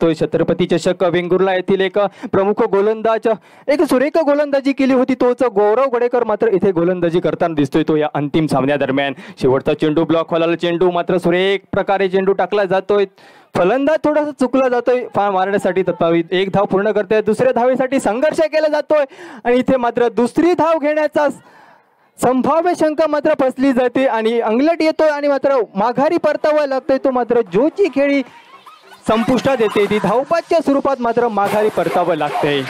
तो छत्रपती चषक वेंगुर्ला येथील एक प्रमुख गोलंदाज एक सुरेख गोलंदाजी केली होती. तोच गौरव गडेकर मात्र इथे गोलंदाजी करताना दिसतोय. तो या अंतिम सामन्यादरम्यान शेवटचा चेंडू ब्लॉक व्हायला चेंडू मात्र सुरेख प्रकारे चेंडू टाकला जातोय. फलंदाज थोडासा चुकला जातोय मारण्यासाठी तत्वावीत एक धाव पूर्ण करते. दुसऱ्या धावेसाठी संघर्ष केला जातोय आणि इथे मात्र दुसरी धाव घेण्याचा संभाव्य शंका मात्र फसली जाते आणि अंगलट येतोय आणि मात्र माघारी परतावा लागतोय. तो मात्र जोची खेळी संपुष्टात येते. ती धावपाच्या स्वरूपात मात्र माघारी परतावं लागते.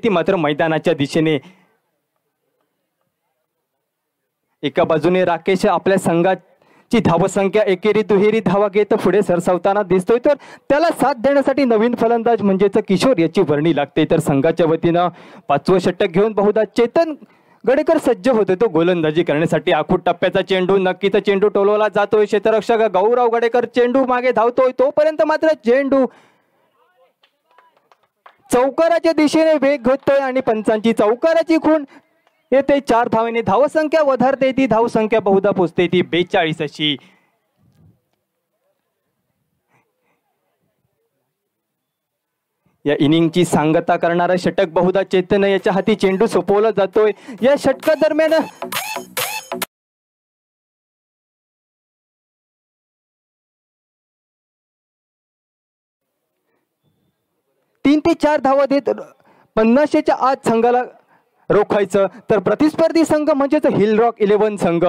ती मात्र मैदानाच्या दिशेने एका बाजूने राकेश आपल्या संघाची धावसंख्या एकेरी दुहेरी धावा घेत पुढे सरसावताना दिसतोय. तर त्याला साथ देण्यासाठी नवीन फलंदाज म्हणजेच किशोर याची वर्णी लागते. तर संघाच्या वतीनं 5वं षटक घेऊन बहुधा चेतन गडेकर सज्ज होते तो गोलंदाजी करण्यासाठी. आखूड टप्प्याचा चेंडू नक्कीच चेंडू टोलवला जातोय. क्षेत्ररक्षक गौरव गडेकर चेंडू मागे धावतोय. तोपर्यंत मात्र चेंडू चौकाराच्या दिशेने वेग घेतोय आणि पंचांची चौकाराची खूण येते. 4 धावेने धावसंख्या वधारते. ती धावसंख्या बहुधा पोचते ती 42 अशी. या इनिंगची सांगता करणारा षटक बहुधा चेतन याच्या हाती चेंडू सोपवला जातोय. या षटका दरम्यान 3 ते 4 धावा देत 50च्या आत संघाला रोखायचं. तर प्रतिस्पर्धी संघ म्हणजेच हिल रॉक 11 संघ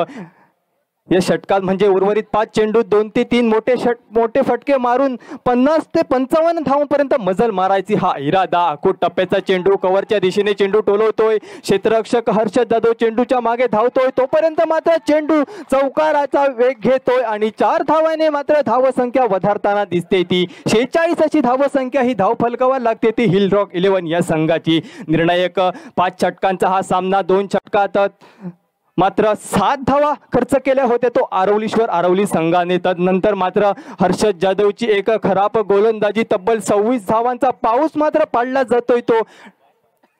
या षटकात म्हणजे उर्वरित 5 चेंडू 2 ते 3 मोठे फटके मारून 50 ते 55 धावांपर्यंत मजल मारायची हा इरादा. आखूड टप्प्याचा चेंडू कव्हरच्या दिशेने चेंडू टोलवतोय. क्षेत्ररक्षक हर्षद जाधव चेंडूच्या मागे धावतोय. तोपर्यंत मात्र चेंडू चौकाराचा वेग घेतोय आणि 4 धावाने मात्र धावसंख्या वधारताना दिसते. ती 46 अशी धावसंख्या ही धाव फलकावर लागते ती हिल रॉक 11 या संघाची. निर्णायक 5 षटकांचा हा सामना 2 षटकात मात्र 7 धावा खर्च केल्या होत्या तो आरवली संघाने. तदनंतर मात्र हर्षद जाधवची एक खराब गोलंदाजी तब्बल 26 धावांचा पाऊस मात्र पाडला जातोय तो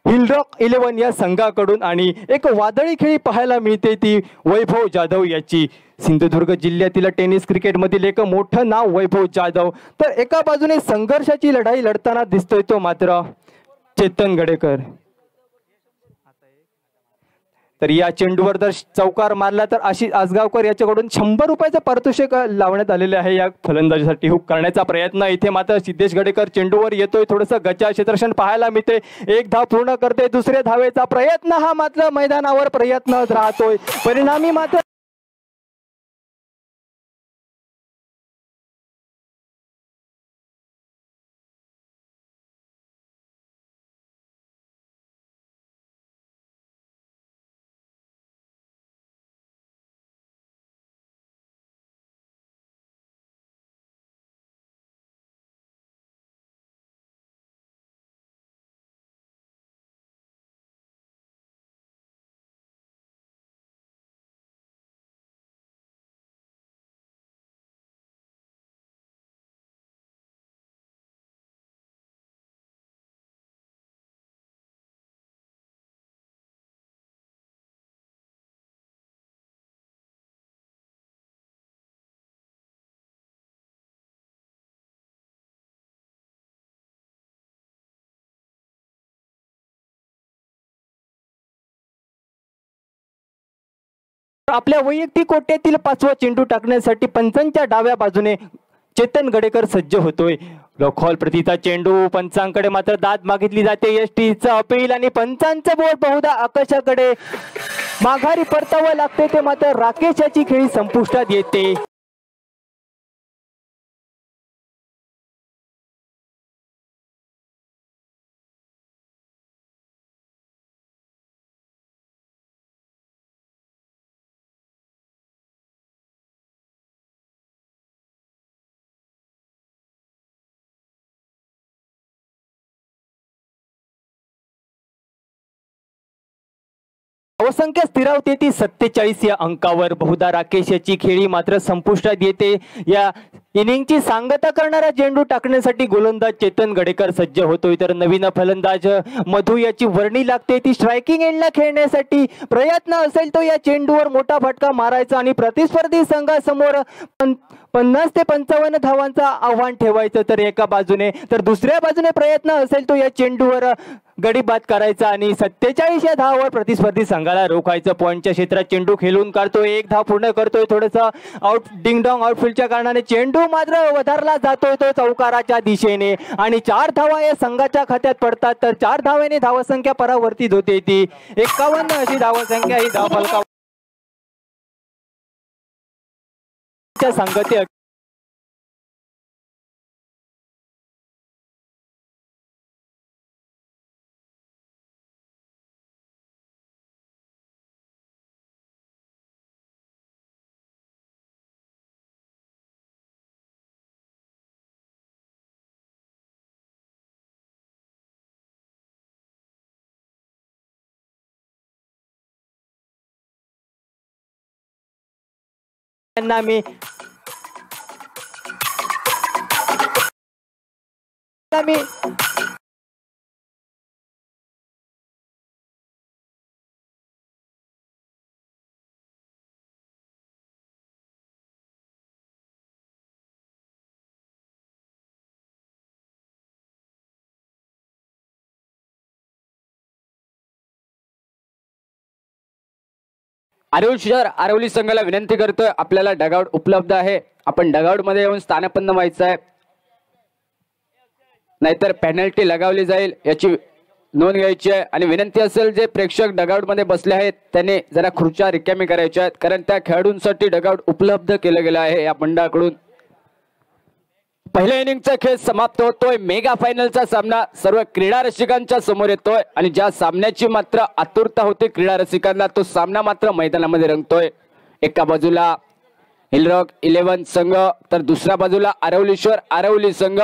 हिल रॉक 11 या संघाकडून. आणि एक वादळी खेळी पाहायला मिळते ती वैभव जाधव याची. सिंधुदुर्ग जिल्ह्यातील टेनिस क्रिकेट मधील एक मोठं नाव वैभव जाधव. तर एका बाजूने संघर्षाची लढाई लढताना दिसतोय तो मात्र चेतन गडेकर. तर या चेंडूवर जर चौकार मारला तर आशिष आसगावकर याच्याकडून 100 रुपयाचं पारितोषिक लावण्यात आलेले आहे या फलंदाजीसाठी. हुक करण्याचा प्रयत्न इथे मात्र सिद्धेश गडेकर चेंडूवर येतोय, थोडंसं गचा क्षेत्ररक्षण पाहायला मिळते. एक धाव पूर्ण करते, दुसऱ्या धावेचा प्रयत्न हा मात्र मैदानावर प्रयत्न राहतोय. परिणामी मात्र आपल्या वैयक्तिक कोट्यातील 5वा चेंडू टाकण्यासाठी पंचांच्या डाव्या बाजूने चेतन गडेकर सज्ज होतोय. लॉकहॉल प्रतीचा चेंडू, पंचांकडे मात्र दाद मागितली जाते. एसटीचं अपील आणि पंचांचं बोट बहुधा आकाशाकडे माघारी परतावं लागते, ते मात्र राकेश याची खेळी संपुष्टात येते. धावसंख्या स्थिरावते ती 47 या अंकावर. बहुधा राकेश याची खेळी मात्र संपुष्टात येते. या इनिंगची सांगता करणारा चेंडू टाकण्यासाठी गोलंदाज चेतन गडेकर सज्ज होतोय, तर नवीन फलंदाज मधू याची वर्णी लागते. ती स्ट्रायकिंग एंडला खेळण्यासाठी प्रयत्न असेल तो या चेंडूवर मोठा फटका मारायचा आणि प्रतिस्पर्धी संघासमोर 50 ते 55 धावांचा आव्हान ठेवायचं तर एका बाजूने, तर दुसऱ्या बाजूने प्रयत्न असेल तो या चेंडूवर गडी बाद करायचा आणि 47 या धावावर प्रतिस्पर्धी संघाला रोखायचं. पॉईंटच्या क्षेत्रात चेंडू खेळून काढतोय, एक धाव पूर्ण करतोय. थोडंसं आउट डिंगडॉंग आउटफील्डच्या कारणाने चेंडू मात्र वधारला जातोय तो चौकाराच्या दिशेने आणि 4 धावा या संघाच्या खात्यात पडतात. तर 4 धावेने धावसंख्या परावर्तित होते ती 51 अशी धावसंख्या ही धावफलका संगती. मी आरवली शहर आरवली संघाला विनंती करतोय, आपल्याला डगआउट उपलब्ध आहे, आपण डगआउट मध्ये येऊन स्थानापन्न व्हायचं आहे, नाहीतर पेनल्टी लगावली जाईल याची नोंद घ्यायची आहे. आणि विनंती असेल जे प्रेक्षक डगआउट मध्ये बसले आहेत त्यांनी जरा खुर्च्या रिकामी करायच्या आहेत, कारण त्या खेळाडूंसाठी डगआउट उपलब्ध केलं गेलं आहे या मंडळाकडून. पहिल्या इनिंगचा खेळ समाप्त होतोय. मेगा फायनलचा सामना सर्व क्रीडा रसिकांच्या समोर येतोय आणि ज्या सामन्याची मात्र आतुरता होती क्रीडा रसिकांना, तो सामना मात्र मैदानामध्ये रंगतोय. एका बाजूला हिलरॉक 11 संघ तर दुसऱ्या बाजूला आरवलीश्वर आरवली संघ.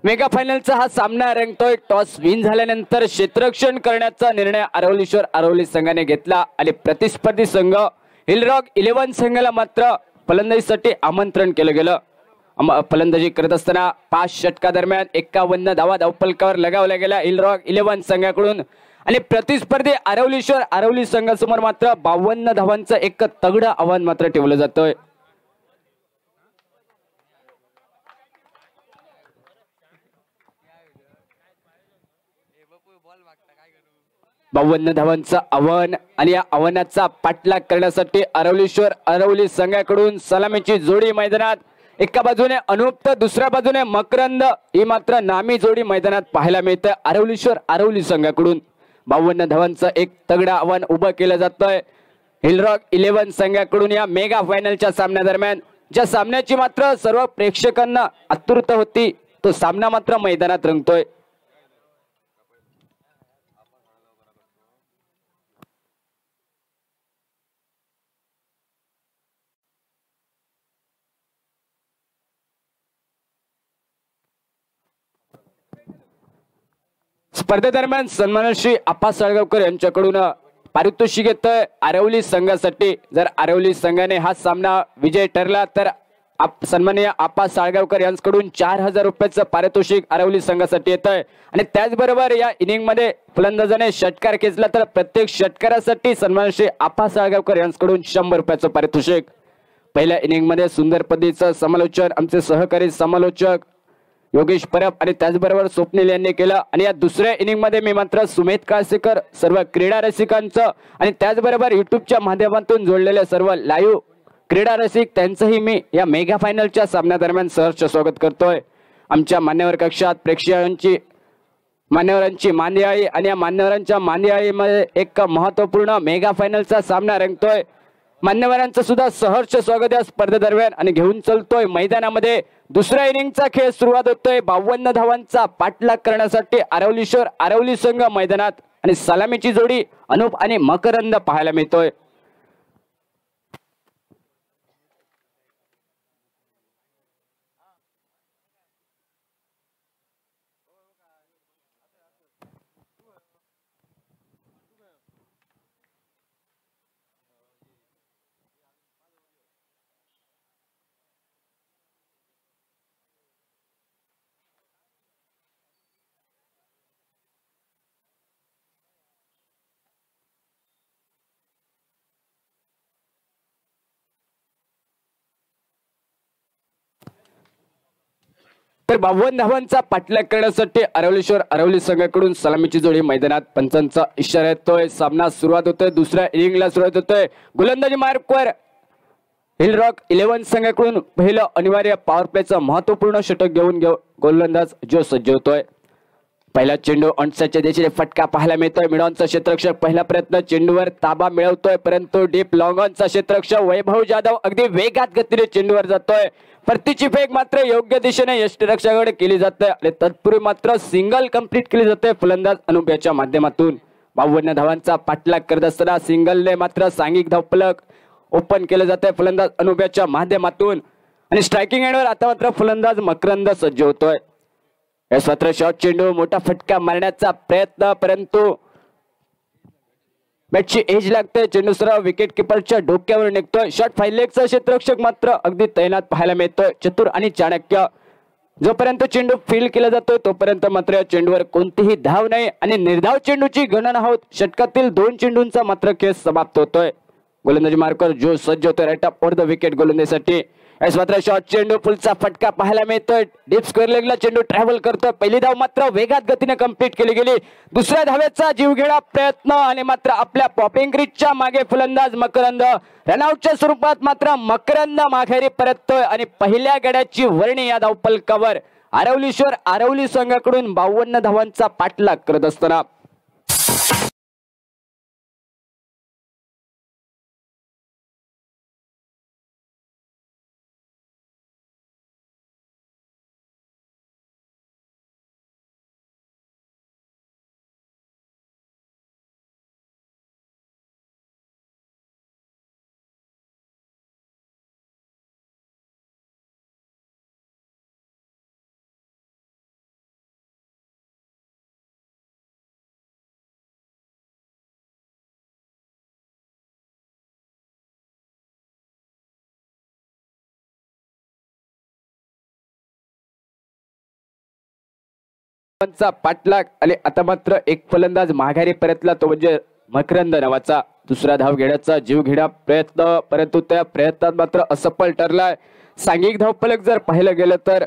मेगा फायनलचा हा सामना रंगतोय. टॉस विन झाल्यानंतर क्षेत्ररक्षण करण्याचा निर्णय आरवलीश्वर आरवली संघाने घेतला आणि प्रतिस्पर्धी संघ हिलरॉक 11 संघाला मात्र फलंदाजीसाठी आमंत्रण केलं गेलं. फलंदाजी करत असताना 5 षटकादरम्यान 51 धावा धावफलकावर लगावल्या गेल्या हिलरॉक 11 संघाकडून आणि प्रतिस्पर्धी आरवलीश्वर आरवली संघासमोर मात्र 52 धावांचं एक तगडं आव्हान मात्र ठेवलं जातोय. 52 धावांचं आव्हान आणि या आव्हानाचा पाठलाग करण्यासाठी अरवलीश्वर अरवली संघाकडून सलामीची जोडी मैदानात, एका बाजूने अनूप तर दुसऱ्या बाजूने मकरंद, ही मात्र नामी जोडी मैदानात पाहायला मिळते अरवलीश्वर अरवली संघाकडून. 52 धावांचं एक तगडा आव्हान उभं केलं जातंय हिलरॉक 11 संघाकडून या मेगा फायनलच्या सामन्यादरम्यान. ज्या सामन्याची मात्र सर्व प्रेक्षकांना आतुरता होती, तो सामना मात्र मैदानात रंगतोय. स्पर्धेदरम्यान सन्मानश्री आप्पा साळगावकर यांच्याकडून पारितोषिक येतंय अरवली संघासाठी. जर अरवली संघाने हा सामना विजय ठरला तर सन्माननीय आप्पा साळगावकर यांच्याकडून 4000 रुपयाचं पारितोषिक अरवली संघासाठी येतंय. आणि त्याचबरोबर या इनिंग मध्ये फलंदाजाने षटकार खेचला तर प्रत्येक षटकारासाठी सन्मानश्री आप्पा साळगावकर यांच्याकडून 100 रुपयाचं पारितोषिक. पहिल्या इनिंग मध्ये सुंदर पद्धतीचं समालोचन आमचे सहकारी समालोचक योगेश परब आणि त्याचबरोबर स्वप्नील यांनी केलं. आणि या दुसऱ्या इनिंग मध्ये मी मात्र सुमेध काळसेकर, सर्व क्रीडा रसिकांचं आणि त्याचबरोबर युट्यूबच्या माध्यमातून जोडलेले सर्व लाईव्ह क्रीडा रसिक त्यांचंही मी या मेगा फायनलच्या सामन्यादरम्यान सहर्ष स्वागत करतोय. आमच्या मान्यवर कक्षात प्रेक्षकांची मान्यवरांची मांदियाळी आणि या मान्यवरांच्या मांदियाळीमध्ये एक महत्वपूर्ण मेगा फायनलचा सामना रंगतोय. मान्यवरांचं सुद्धा सहर्ष स्वागत या स्पर्धेदरम्यान. आणि घेऊन चलतोय मैदानामध्ये दुसऱ्या इनिंगचा खेळ सुरुवात होतोय. 52 धावांचा पाठलाग करण्यासाठी अरवलीश्वर अरवली संघ मैदानात आणि सलामीची जोडी अनूप आणि मकरंद पाहायला मिळतोय. तर 52 धावांचा पाठलाग करण्यासाठी अरवलीश्वर अरवली संघाकडून सलामीची जोडी मैदानात. पंचांचा इशारा येतोय. सामना सुरुवात होतोय. दुसऱ्या इनिंगला सुरुवात होतोय. गोलंदाजी मार्कवर हिलरॉक 11 संघाकडून पहिलं अनिवार्य पॉवर प्लेचं महत्वपूर्ण षटक घेऊन गोलंदाज जो सज्ज होतोय. पहिला चेंडू ऑनसाइडच्या दिशेने फटका पाहायला मिळतोय. मिडॉनचा क्षेत्ररक्षक पहिला प्रयत्न चेंडूवर ताबा मिळवतोय, परंतु डीप लॉंग ऑनचा क्षेत्ररक्षक वैभव जाधव अगदी वेगात गतीने चेंडूवर जातोय. परतीची फेक मात्र योग्य दिशेने यष्टिरक्षकाकडे केली जाते आणि तत्पूर्वी मात्र सिंगल कंप्लीट केली जाते फलंदाज अनूप याच्या माध्यमातून. 52 धावांचा पाठलाग करत असताना सिंगलने मात्र सांघिक धावफलक ओपन केले जाते फलंदाज अनूप याच्या माध्यमातून. आणि स्ट्रायकिंग एंडवर आता मात्र फलंदाज मकरंद सज्ज होतोय. यास मात्र शॉर्ट चेंडू मोठा फटका मारण्याचा प्रयत्न, परंतु बॅटची एज लागते. चेंडू सरळ विकेट किपरच्या डोक्यावर निघतोय. शॉट फायलेगचा क्षेत्ररक्षक मात्र अगदी तैनात पाहायला मिळतोय. चतुर आणि चाणक्य. जोपर्यंत चेंडू फील्ड केला जातोय तोपर्यंत मात्र या चेंडूवर कोणतीही धाव नाही आणि निर्धाव चेंडूची गणना होत षटकातील 2 चेंडूंचा मात्र खेळ समाप्त होतोय. गोलंदाजी मार्कर जो सज्ज होतोय right up for the wicket गोलंदाजीसाठी. यास मात्र शॉर्ट चेंडू पुलचा फटका पाहायला मिळतोय. डीप स्क्वेअर लेगला चेंडू ट्रॅव्हल करतोय. पहिली धाव मात्र वेगात गतीने कंप्लीट केली गेली. दुसऱ्या धावेचा जीवघेणा प्रयत्न आणि मात्र आपल्या पॉपिंग क्रीजच्या मागे फलंदाज मकरंद. रनआउटच्या स्वरूपात मात्र मकरंद माघारी परततोय आणि पहिल्या गड्याची वर्णी या धावफलकावर अरवलीश्वर अरवली संघाकडून 52 धावांचा पाठलाग करत असताना पाठलाग आणि आता मात्र एक फलंदाज माघारी परतला, तो म्हणजे मकरंद नावाचा. दुसरा धाव घेण्याचा जीवघेणा प्रयत्न, परंतु त्या प्रयत्नात मात्र असफल ठरलाय. सांघिक धावफलक जर पाहिलं गेलं तर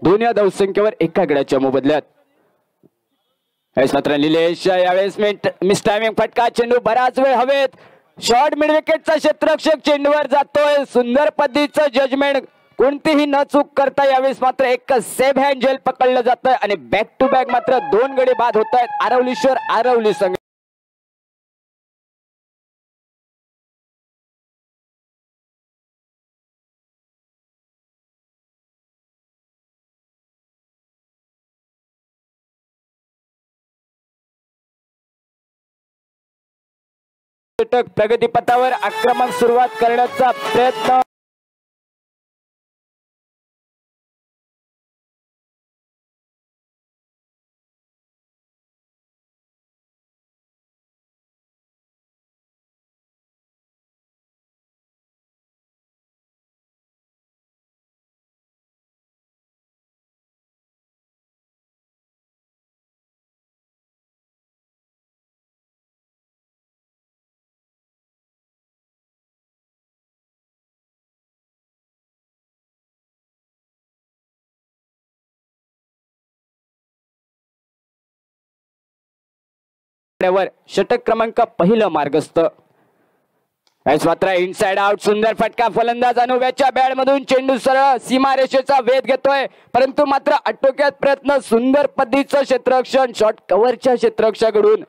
2 या धावसंख्येवर एका गड्याच्या मोबदल्यात. यावेळेस मात्र निलेश यावेळेस मिस टायमिंग फटका, चेंडू बराच वेळ हवेत, शॉर्ट मिड विकेटचा क्षेत्ररक्षक चेंडूवर जातोय, सुंदर पद्धतीचं जजमेंट, कोणतीही न चूक करता यावेळेस मात्र एक सेफ हँड जेल पकडलं जातंय आणि बॅक टू बॅक मात्र 2 गडी बाद होत आहेत आरवलीश्वर आरवली संघ. प्रगतीपथावर आक्रमक सुरुवात करण्याचा प्रयत्न. षटक क्रमांक पहिलं मार्गस्थ. मात्र इनसाइड आउट, सुंदर फटका, फलंदाज अनुव्याच्या बॅट मधून चेंडू सरळ सीमारेषेचा वेध घेतोय, परंतु मात्र आटोक्यात प्रयत्न, सुंदर पद्धतीचं क्षेत्ररक्षण शॉर्ट कव्हरच्या क्षेत्ररक्षकाकडून,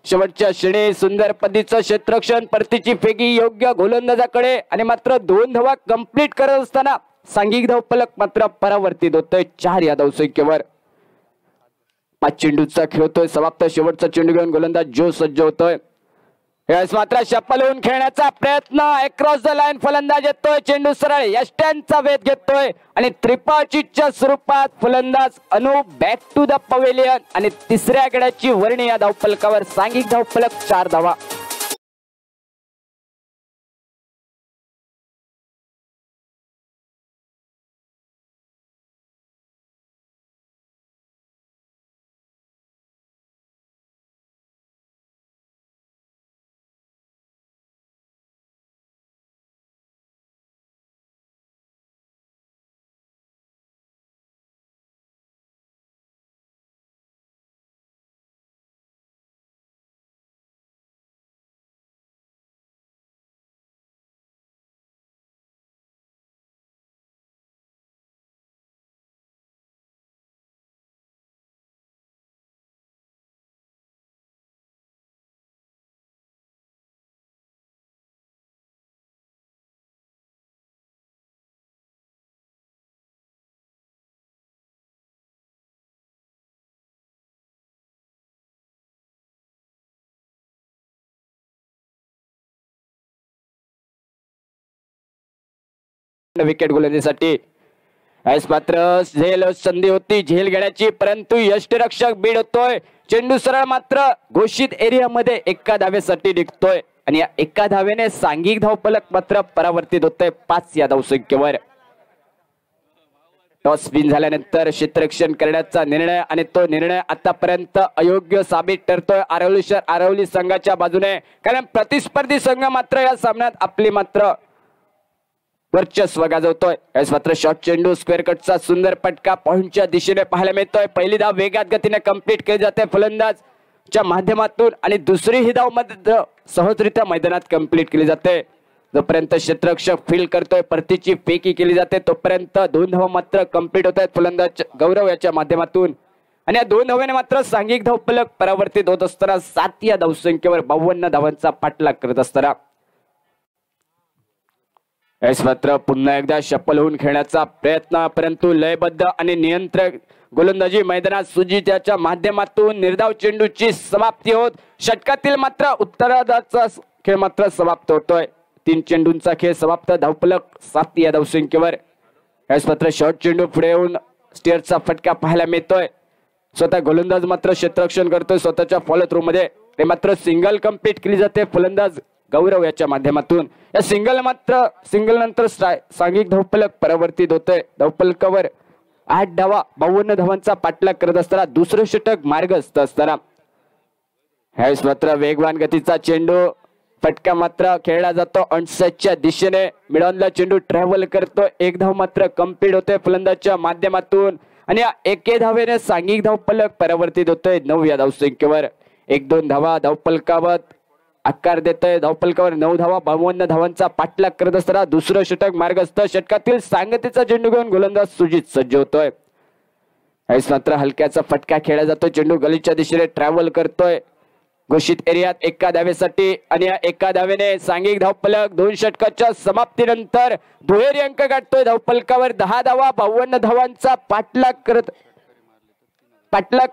शेवटच्या क्षणी सुंदर पद्धतीचं क्षेत्ररक्षण, परतीची फेकी योग्य गोलंदाजाकडे आणि मात्र 2 धावा कंप्लीट करत असताना सांघिक धावफलक मात्र परावर्तित होतोय 4 या धावसंख्येवर. 5 चेंडूचा खेळतोय समाप्त, शेवटचा चेंडू घेऊन गोलंदाज जो सज्ज होतोय. यावेळेस मात्र शप्पल होऊन खेळण्याचा प्रयत्न, अक्रॉस द लाईन फलंदाज येतोय, चेंडू सरळ यष्ट्यांचा वेध घेतोय आणि त्रिपाचीच्या स्वरूपात फलंदाज अनु बॅक टू द पवेलियन आणि तिसऱ्या गड्याची वर्णी या धावफलकावर, सांघिक धावफलक 4 धावा. विकेट गोलंदाजीसाठी मात्र झेल संधी होती झेल घेण्याची, परंतु यष्टिरक्षक बीड होतोय, चेंडू सरळ मात्र घोषित एरियामध्ये एका धावेसाठी निघतोय आणि या एका धावेने सांघिक धावफलक मात्र परावर्तित होतोय 5 या धावसंख्येवर. टॉस विन झाल्यानंतर क्षेत्ररक्षण करण्याचा निर्णय आणि तो निर्णय आतापर्यंत अयोग्य साबित ठरतोय आरवली संघाच्या बाजूने, कारण प्रतिस्पर्धी संघ मात्र या सामन्यात आपली मात्र वर्चस्व गाजवतोय. यावेळेस मात्र शॉर्ट चेंडू स्क्वेअर कटचा सुंदर फटका पॉइंटच्या दिशेने पाहायला मिळतोय. पहिली धाव वेगात गतीने कंप्लीट केली जाते फलंदाजच्या माध्यमातून आणि दुसरी ही धाव मात्र सहजरित्या मैदानात कंप्लीट केली जाते. जोपर्यंत क्षेत्ररक्षक फील्ड करतोय, परतीची फेकी केली जाते, तोपर्यंत 2 धावा मात्र कंप्लीट होत आहेत फलंदाज गौरव याच्या माध्यमातून आणि या 2 धावांनी मात्र सांघिक धावफलक परावर्तित होत असताना 7 या धावसंख्येवर 52 धावांचा पाठलाग करत असताना मात्र पुन्हा एकदा शप्पल होऊन खेळण्याचा प्रयत्न, परंतु लयबद्ध आणि नियंत्रण गोलंदाजी मैदानात सुजित याच्या माध्यमातून निर्धाव चेंडूची समाप्ती होत षटकातील मात्र उत्तरार्धाचा खेळ मात्र समाप्त होतोय. 3 चेंडूंचा खेळ समाप्त, धावफलक 7 या धावसंख्येवर. मात्र शॉर्ट चेंडू पुढे येऊन स्टेअरचा फटका पाहायला मिळतोय. स्वतः गोलंदाज मात्र क्षेत्ररक्षण करतोय स्वतःच्या फॉलो थ्रू मध्ये, ते मात्र सिंगल कंप्लीट केली जाते फलंदाज गौरव याच्या माध्यमातून. या सिंगल नंतर सांघिक धावफलक परावर्तित होतोय. धावफलकावर 8 धावा 52 धावांचा पाठलाग करत असताना दुसरं षटक मार्गस्थ असताना ह्यावेळेस मात्र वेगवान गतीचा चेंडू फटका मात्र खेळला जातो अनसेटच्या दिशेने, मिडॉनला चेंडू ट्रॅव्हल करतो, 1 धाव मात्र कंप्लीट होते फलंदाजच्या माध्यमातून. आणि या एके धावेने सांघिक धावफलक परावर्तित होतोय 9 या धावसंख्येवर. 1-2 धावा धावफलकावर आकार देतोय. धावफलकावर 9 धावा 52 धावांचा पाठलाग करत असताना दुसरं षटक मार्गस्थ. षटकातील सांगतेचा चेंडू घेऊन गोलंदाज सुजित सज्ज होतोय. यावेळेस मात्र हलक्याचा फटका खेळला जातोय. चेंडू गलीच्या दिशेने ट्रॅव्हल करतोय घोषित एरियात एका धावेसाठी. आणि या एका धावेने सांघिक धावफलक 2 षटकाच्या समाप्तीनंतर दुहेरी अंक गाठतोय. धावफलकावर 10 धावा 52 धावांचा पाठलाग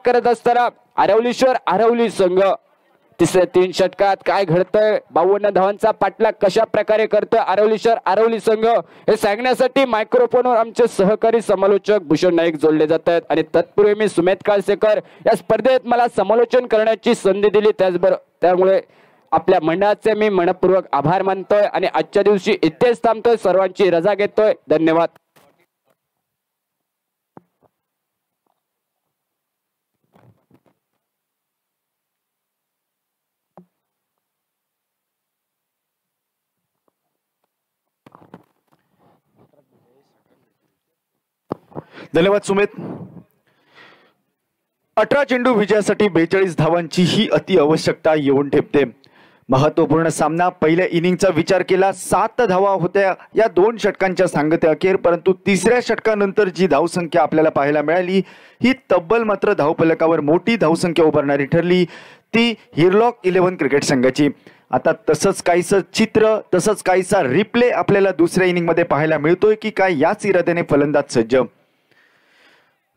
करत असताना आरवलीश्वर आरवली संघ तिसऱ्या 3 षटकात काय घडतंय, 52 धावांचा पाठलाग कशा प्रकारे करतोय आरवलीश्वर आरवली संघ, हे सांगण्यासाठी मायक्रोफोनवर आमचे सहकारी समालोचक भूषण नाईक जोडले जात आहेत. आणि तत्पूर्वी मी सुमेध काळसेकर या स्पर्धेत मला समालोचन करण्याची संधी दिली, त्यामुळे आपल्या मंडळाचे मी मनपूर्वक आभार मानतोय आणि आजच्या दिवशी इथेच थांबतोय. सर्वांची रजा घेतोय. धन्यवाद. धन्यवाद सुमित. 18 चेंडू विजयासाठी 42 धावांची ही अति आवश्यकता येऊन ठेपते. महत्वपूर्ण सामना. पहिल्या इनिंगचा विचार केला 7 धावा होत्या या 2 षटकांच्या सांगते अखेर, परंतु तिसऱ्या षटकानंतर जी धावसंख्या आपल्याला पाहायला मिळाली ही तब्बल मात्र धावफलकावर मोठी धावसंख्या उभारणारी ठरली, ती हिरलॉक 11 क्रिकेट संघाची. आता तसंच काहीसं चित्र, तसंच काहीसा रिप्ले आपल्याला दुसऱ्या इनिंगमध्ये पाहायला मिळतोय की काय याच इराद्याने फलंदाज सज्ज.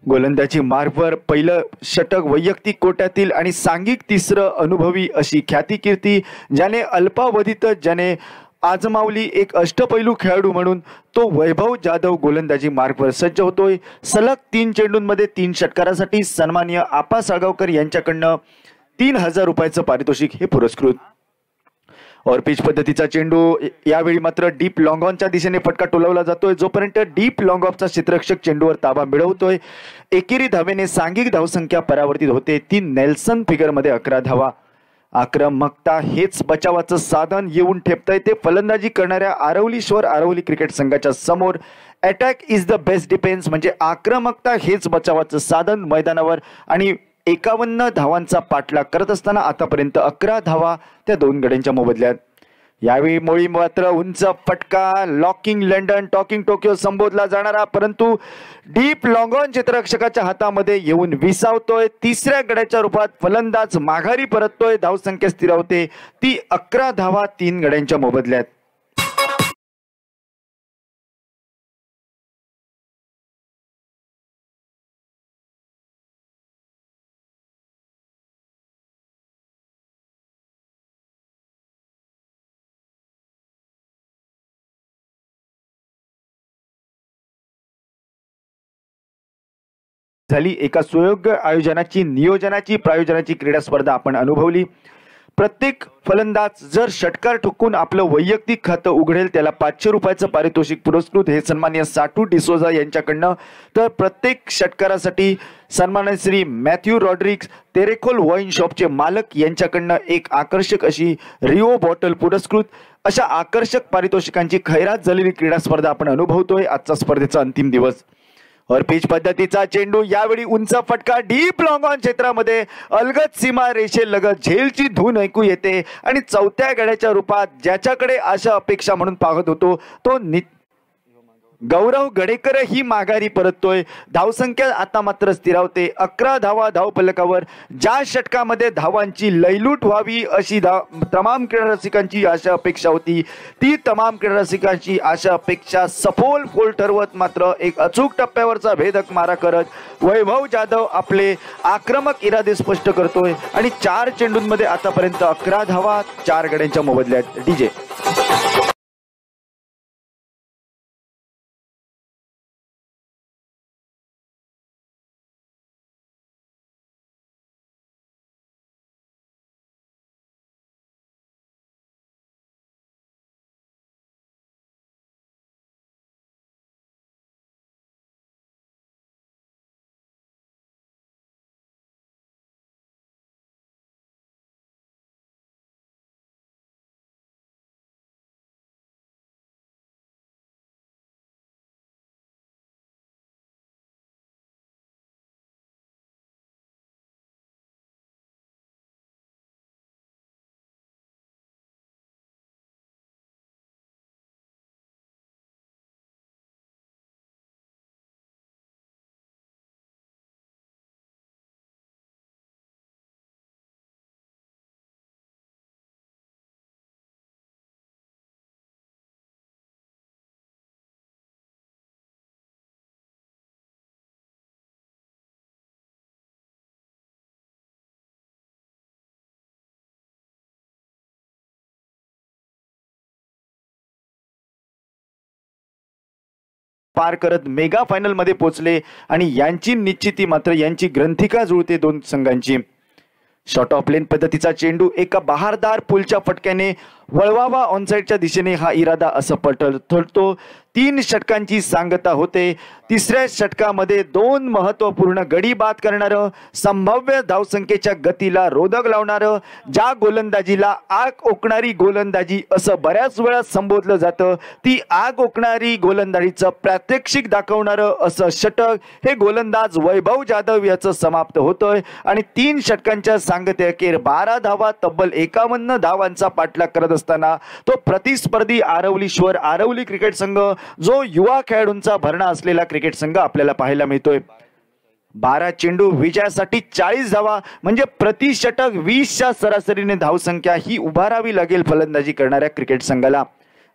गोलंदाजी मार्गवर पहिलं षटक वैयक्तिक कोट्यातील आणि सांघिक तिसरं अनुभवी अशी ख्याती कीर्ती ज्याने अल्पावधीतच ज्याने आजमावली एक अष्टपैलू खेळाडू म्हणून तो वैभव जाधव गोलंदाजी मार्गवर सज्ज होतोय. सलग 3 चेंडूंमध्ये 3 षटकारासाठी सन्माननीय आपा साळगावकर यांच्याकडनं 3000 रुपयाचं पारितोषिक हे पुरस्कृत. और पिच पद्धतीचा चेंडू यावेळी मात्र डीप लॉंग ऑनच्या दिशेने फटका टोलवला जातोय. जोपर्यंत डीप लॉंग ऑफचा क्षेत्ररक्षक चेंडूवर ताबा मिळवतोय, एकेरी धावेने सांघिक धावसंख्या परावर्तित होते. ती नेल्सन फिगर मध्ये 11 धावा. आक्रमकता हेच बचावाचं साधन येऊन ठेपतंय ते फलंदाजी करणाऱ्या आरवलीश्वर आरवली क्रिकेट संघाच्या समोर. Attack is the best defence म्हणजे आक्रमकता हेच बचावाचं साधन मैदानावर. आणि 51 धावांचा पाठलाग करत असताना आतापर्यंत 11 धावा त्या 2 गड्यांच्या मोबदल्यात. यावेळी मोळी मात्र उंच फटका लॉकिंग लंडन टॉकिंग टोकियो संबोधला जाणारा, परंतु डीप लॉंगॉन क्षेत्ररक्षकाच्या हातामध्ये येऊन विसावतोय. तिसऱ्या गड्याच्या रूपात फलंदाज माघारी परततोय. धावसंख्या स्थिरावते ती 11 धावा 3 गड्यांच्या मोबदल्यात. झाली एका सुयोग्य आयोजनाची नियोजनाची प्रायोजनाची क्रीडा स्पर्धा आपण अनुभवली. प्रत्येक फलंदाज जर षटकार ठोकून आपलं वैयक्तिक खातं उघडेल त्याला 500 रुपयाचं पारितोषिक पुरस्कृत हे सन्माननीय साटू डिसोजा यांच्याकडनं, तर प्रत्येक षटकारासाठी सन्माननीय श्री मॅथ्यू रॉड्रिग्स तेरेखोल वाईन शॉपचे मालक यांच्याकडनं एक आकर्षक अशी रिओ बॉटल पुरस्कृत. अशा आकर्षक पारितोषिकांची खैरात झालेली क्रीडा स्पर्धा आपण अनुभवतोय आजचा स्पर्धेचा अंतिम दिवस. और पिच पद्धतीचा चेंडू यावेळी उंच फटका डीप लॉंग ऑन क्षेत्रामध्ये अलगद सीमा रेषेलगत झेलची धून ऐकू येते आणि चौथ्या गड्याच्या रूपात ज्याच्याकडे आशा अपेक्षा म्हणून पाहत होतो तो गौरव गडेकर ही माघारी परततोय. धावसंख्या आता मात्र स्थिरावते 11 धावा धावफलकावर. ज्या षटकामध्ये धावांची लयलूट व्हावी अशी तमाम क्रीडा रसिकांची आशा अपेक्षा होती, ती तमाम क्रीडा रसिकांची आशा अपेक्षा सफोल फोल ठरवत मात्र एक अचूक टप्प्यावरचा भेदक मारा करत वैभव जाधव आपले आक्रमक इरादे स्पष्ट करतोय आणि 4 चेंडूंमध्ये आतापर्यंत 11 धावा 4 गड्यांच्या मोबदल्यात. डीजे पार करत मेगा फायनल मध्ये पोहोचले आणि यांची निश्चिती मात्र यांची ग्रंथिका जुळते दोन संघांची. शॉर्ट ऑफ लेन पद्धतीचा चेंडू एका बहारदार पुलच्या फटक्याने वळवावा ऑनसाइडच्या दिशेने हा इरादा असं ठरतो. 3 षटकांची सांगता होते. तिसऱ्या षटकामध्ये 2 महत्वपूर्ण गडी बाद करणारं, संभाव्य धावसंख्येच्या गतीला रोधक लावणारं, ज्या गोलंदाजीला आग ओकणारी गोलंदाजी असं बऱ्याच वेळा संबोधलं जातं, ती आग ओकणारी गोलंदाजीचं प्रात्यक्षिक दाखवणारं असं षटक हे गोलंदाज वैभव जाधव याचं समाप्त होतोय. आणि 3 षटकांच्या सांगतेअखेर 12 धावा, तब्बल 51 धावांचा पाठलाग करत असताना तो प्रतिस्पर्धी आरवली क्रिकेट संघ, जो युवा खेळाडूंचा भरणा असलेला क्रिकेट संघ आपल्याला पाहायला मिळतोय. 12 चेंडू विजयासाठी 40 धावा म्हणजे प्रति षटक 20च्या सरासरीने धावसंख्या ही उभारावी लागेल फलंदाजी करणाऱ्या क्रिकेट संघाला.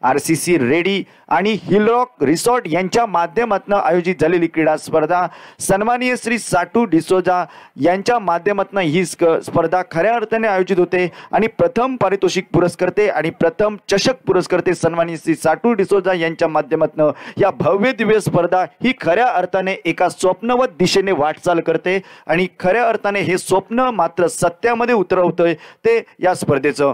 RCC रेडी आणि हिलरॉक रिसॉर्ट यांच्या माध्यमातून आयोजित झालेली क्रीडा स्पर्धा, सन्माननीय श्री साटू डिसोजा यांच्या माध्यमातून ही स्पर्धा खऱ्या अर्थाने आयोजित होते. आणि प्रथम पारितोषिक पुरस्कर्ते आणि प्रथम चषक पुरस्कर्ते सन्माननीय श्री साटू डिसोजा यांच्या माध्यमातून या भव्य दिव्य स्पर्धा ही खऱ्या अर्थाने एका स्वप्नवत दिशेने वाटचाल करते आणि खऱ्या अर्थाने हे स्वप्न मात्र सत्यामध्ये उतरवतोय ते या स्पर्धेचं.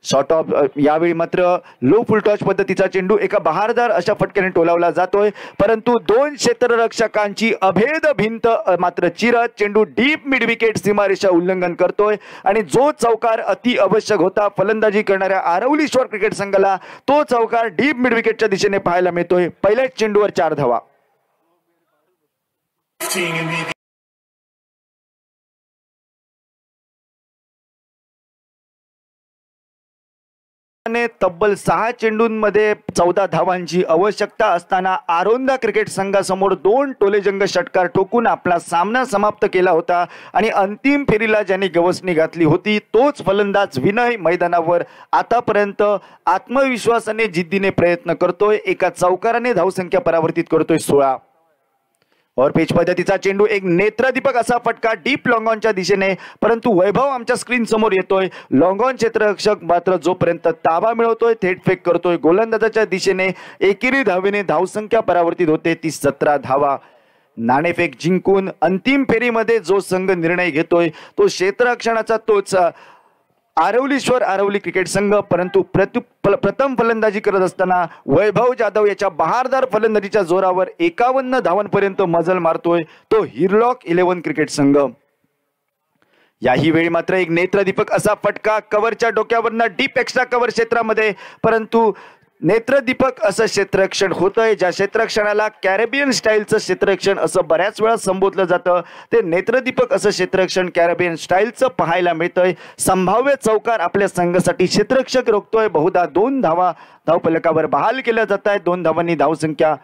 शॉर्ट ऑफ यावेळी मात्र लो फुल टॉच पद्धतीचा चेंडू एका बहारदार अशा फटक्याने टोलावला जातोय, परंतु 2 क्षेत्ररक्षकांची अभेद भिंत मात्र चिरत चेंडू डीप मिड विकेट सीमारेषा उल्लंघन करतोय. आणि जो चौकार अति आवश्यक होता फलंदाजी करणाऱ्या आरवली शोर क्रिकेट संघाला, तो चौकार डीप मिड विकेटच्या दिशेने पाहायला मिळतोय. पहिल्याच चेंडूवर 4 धावा. तब्बल 6 चेंडूंमध्ये 14 धावांची आवश्यकता असताना आरोंदा क्रिकेट संघासमोर 2 टोलेजंग षटकार ठोकून आपला सामना समाप्त केला होता. आणि अंतिम फेरीला ज्यांनी गवसणी घातली होती तोच फलंदाज विनय मैदानावर आतापर्यंत आत्मविश्वासाने जिद्दीने प्रयत्न करतोय. एका चौकाराने धावसंख्या परावर्तित करतोय 16. और पिच पद्धतीचा चेंडू एक नेत्रदीपक असा फटका डीप लॉंग ऑनच्या दिशेने, परंतु वैभव आमच्या स्क्रीन समोर येतोय. लॉंग ऑन क्षेत्ररक्षक मात्र जोपर्यंत ताबा मिळवतोय थेट फेक करतोय गोलंदाजाच्या दिशेने. एकेरी धावेने धावसंख्या परावर्तित होते ती 17 धावा. नाणेफेक जिंकून अंतिम फेरीमध्ये जो संघ निर्णय घेतोय तो क्षेत्ररक्षणाचा तोच आरवली क्रिकेट संघ. परंतु प्रथम फलंदाजी करत असताना वैभव जाधव याच्या बहारदार फलंदाजीच्या जोरावर 51 धावांपर्यंत मजल मारतोय तो हिरलॉक 11 क्रिकेट संघ. याही वेळी मात्र एक नेत्रदीपक असा फटका कव्हरच्या डोक्यावरनं डीप एक्स्ट्रा कव्हर क्षेत्रामध्ये, परंतु नेत्रदीपक असं क्षेत्ररक्षण होतंय ज्या क्षेत्ररक्षणाला कॅरेबियन स्टाईलचं क्षेत्ररक्षण असं बऱ्याच वेळा संबोधलं जातं. ते नेत्रदीपक असं क्षेत्ररक्षण कॅरेबियन स्टाईलचं पाहायला मिळतंय. संभाव्य चौकार आपल्या संघासाठी क्षेत्ररक्षक रोखतोय. बहुधा 2 धावा धावफलकावर बहाल केल्या जात आहेत. 2 धावांनी धावसंख्या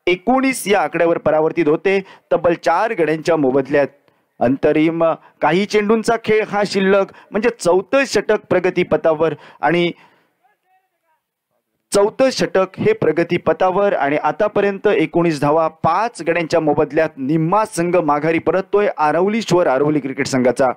19 या आकड्यावर परावर्तित होते. तब्बल 4 गड्यांच्या मोबदल्यात. अंतरिम काही चेंडूंचा खेळ हा शिल्लक म्हणजे 4थं षटक प्रगतीपथावर आणि 4थं षटक हे प्रगतीपथावर आणि आतापर्यंत 19 धावा 5 गड्यांच्या मोबदल्यात निम्मा संघ माघारी परततोय आरवली क्रिकेट संघाचा.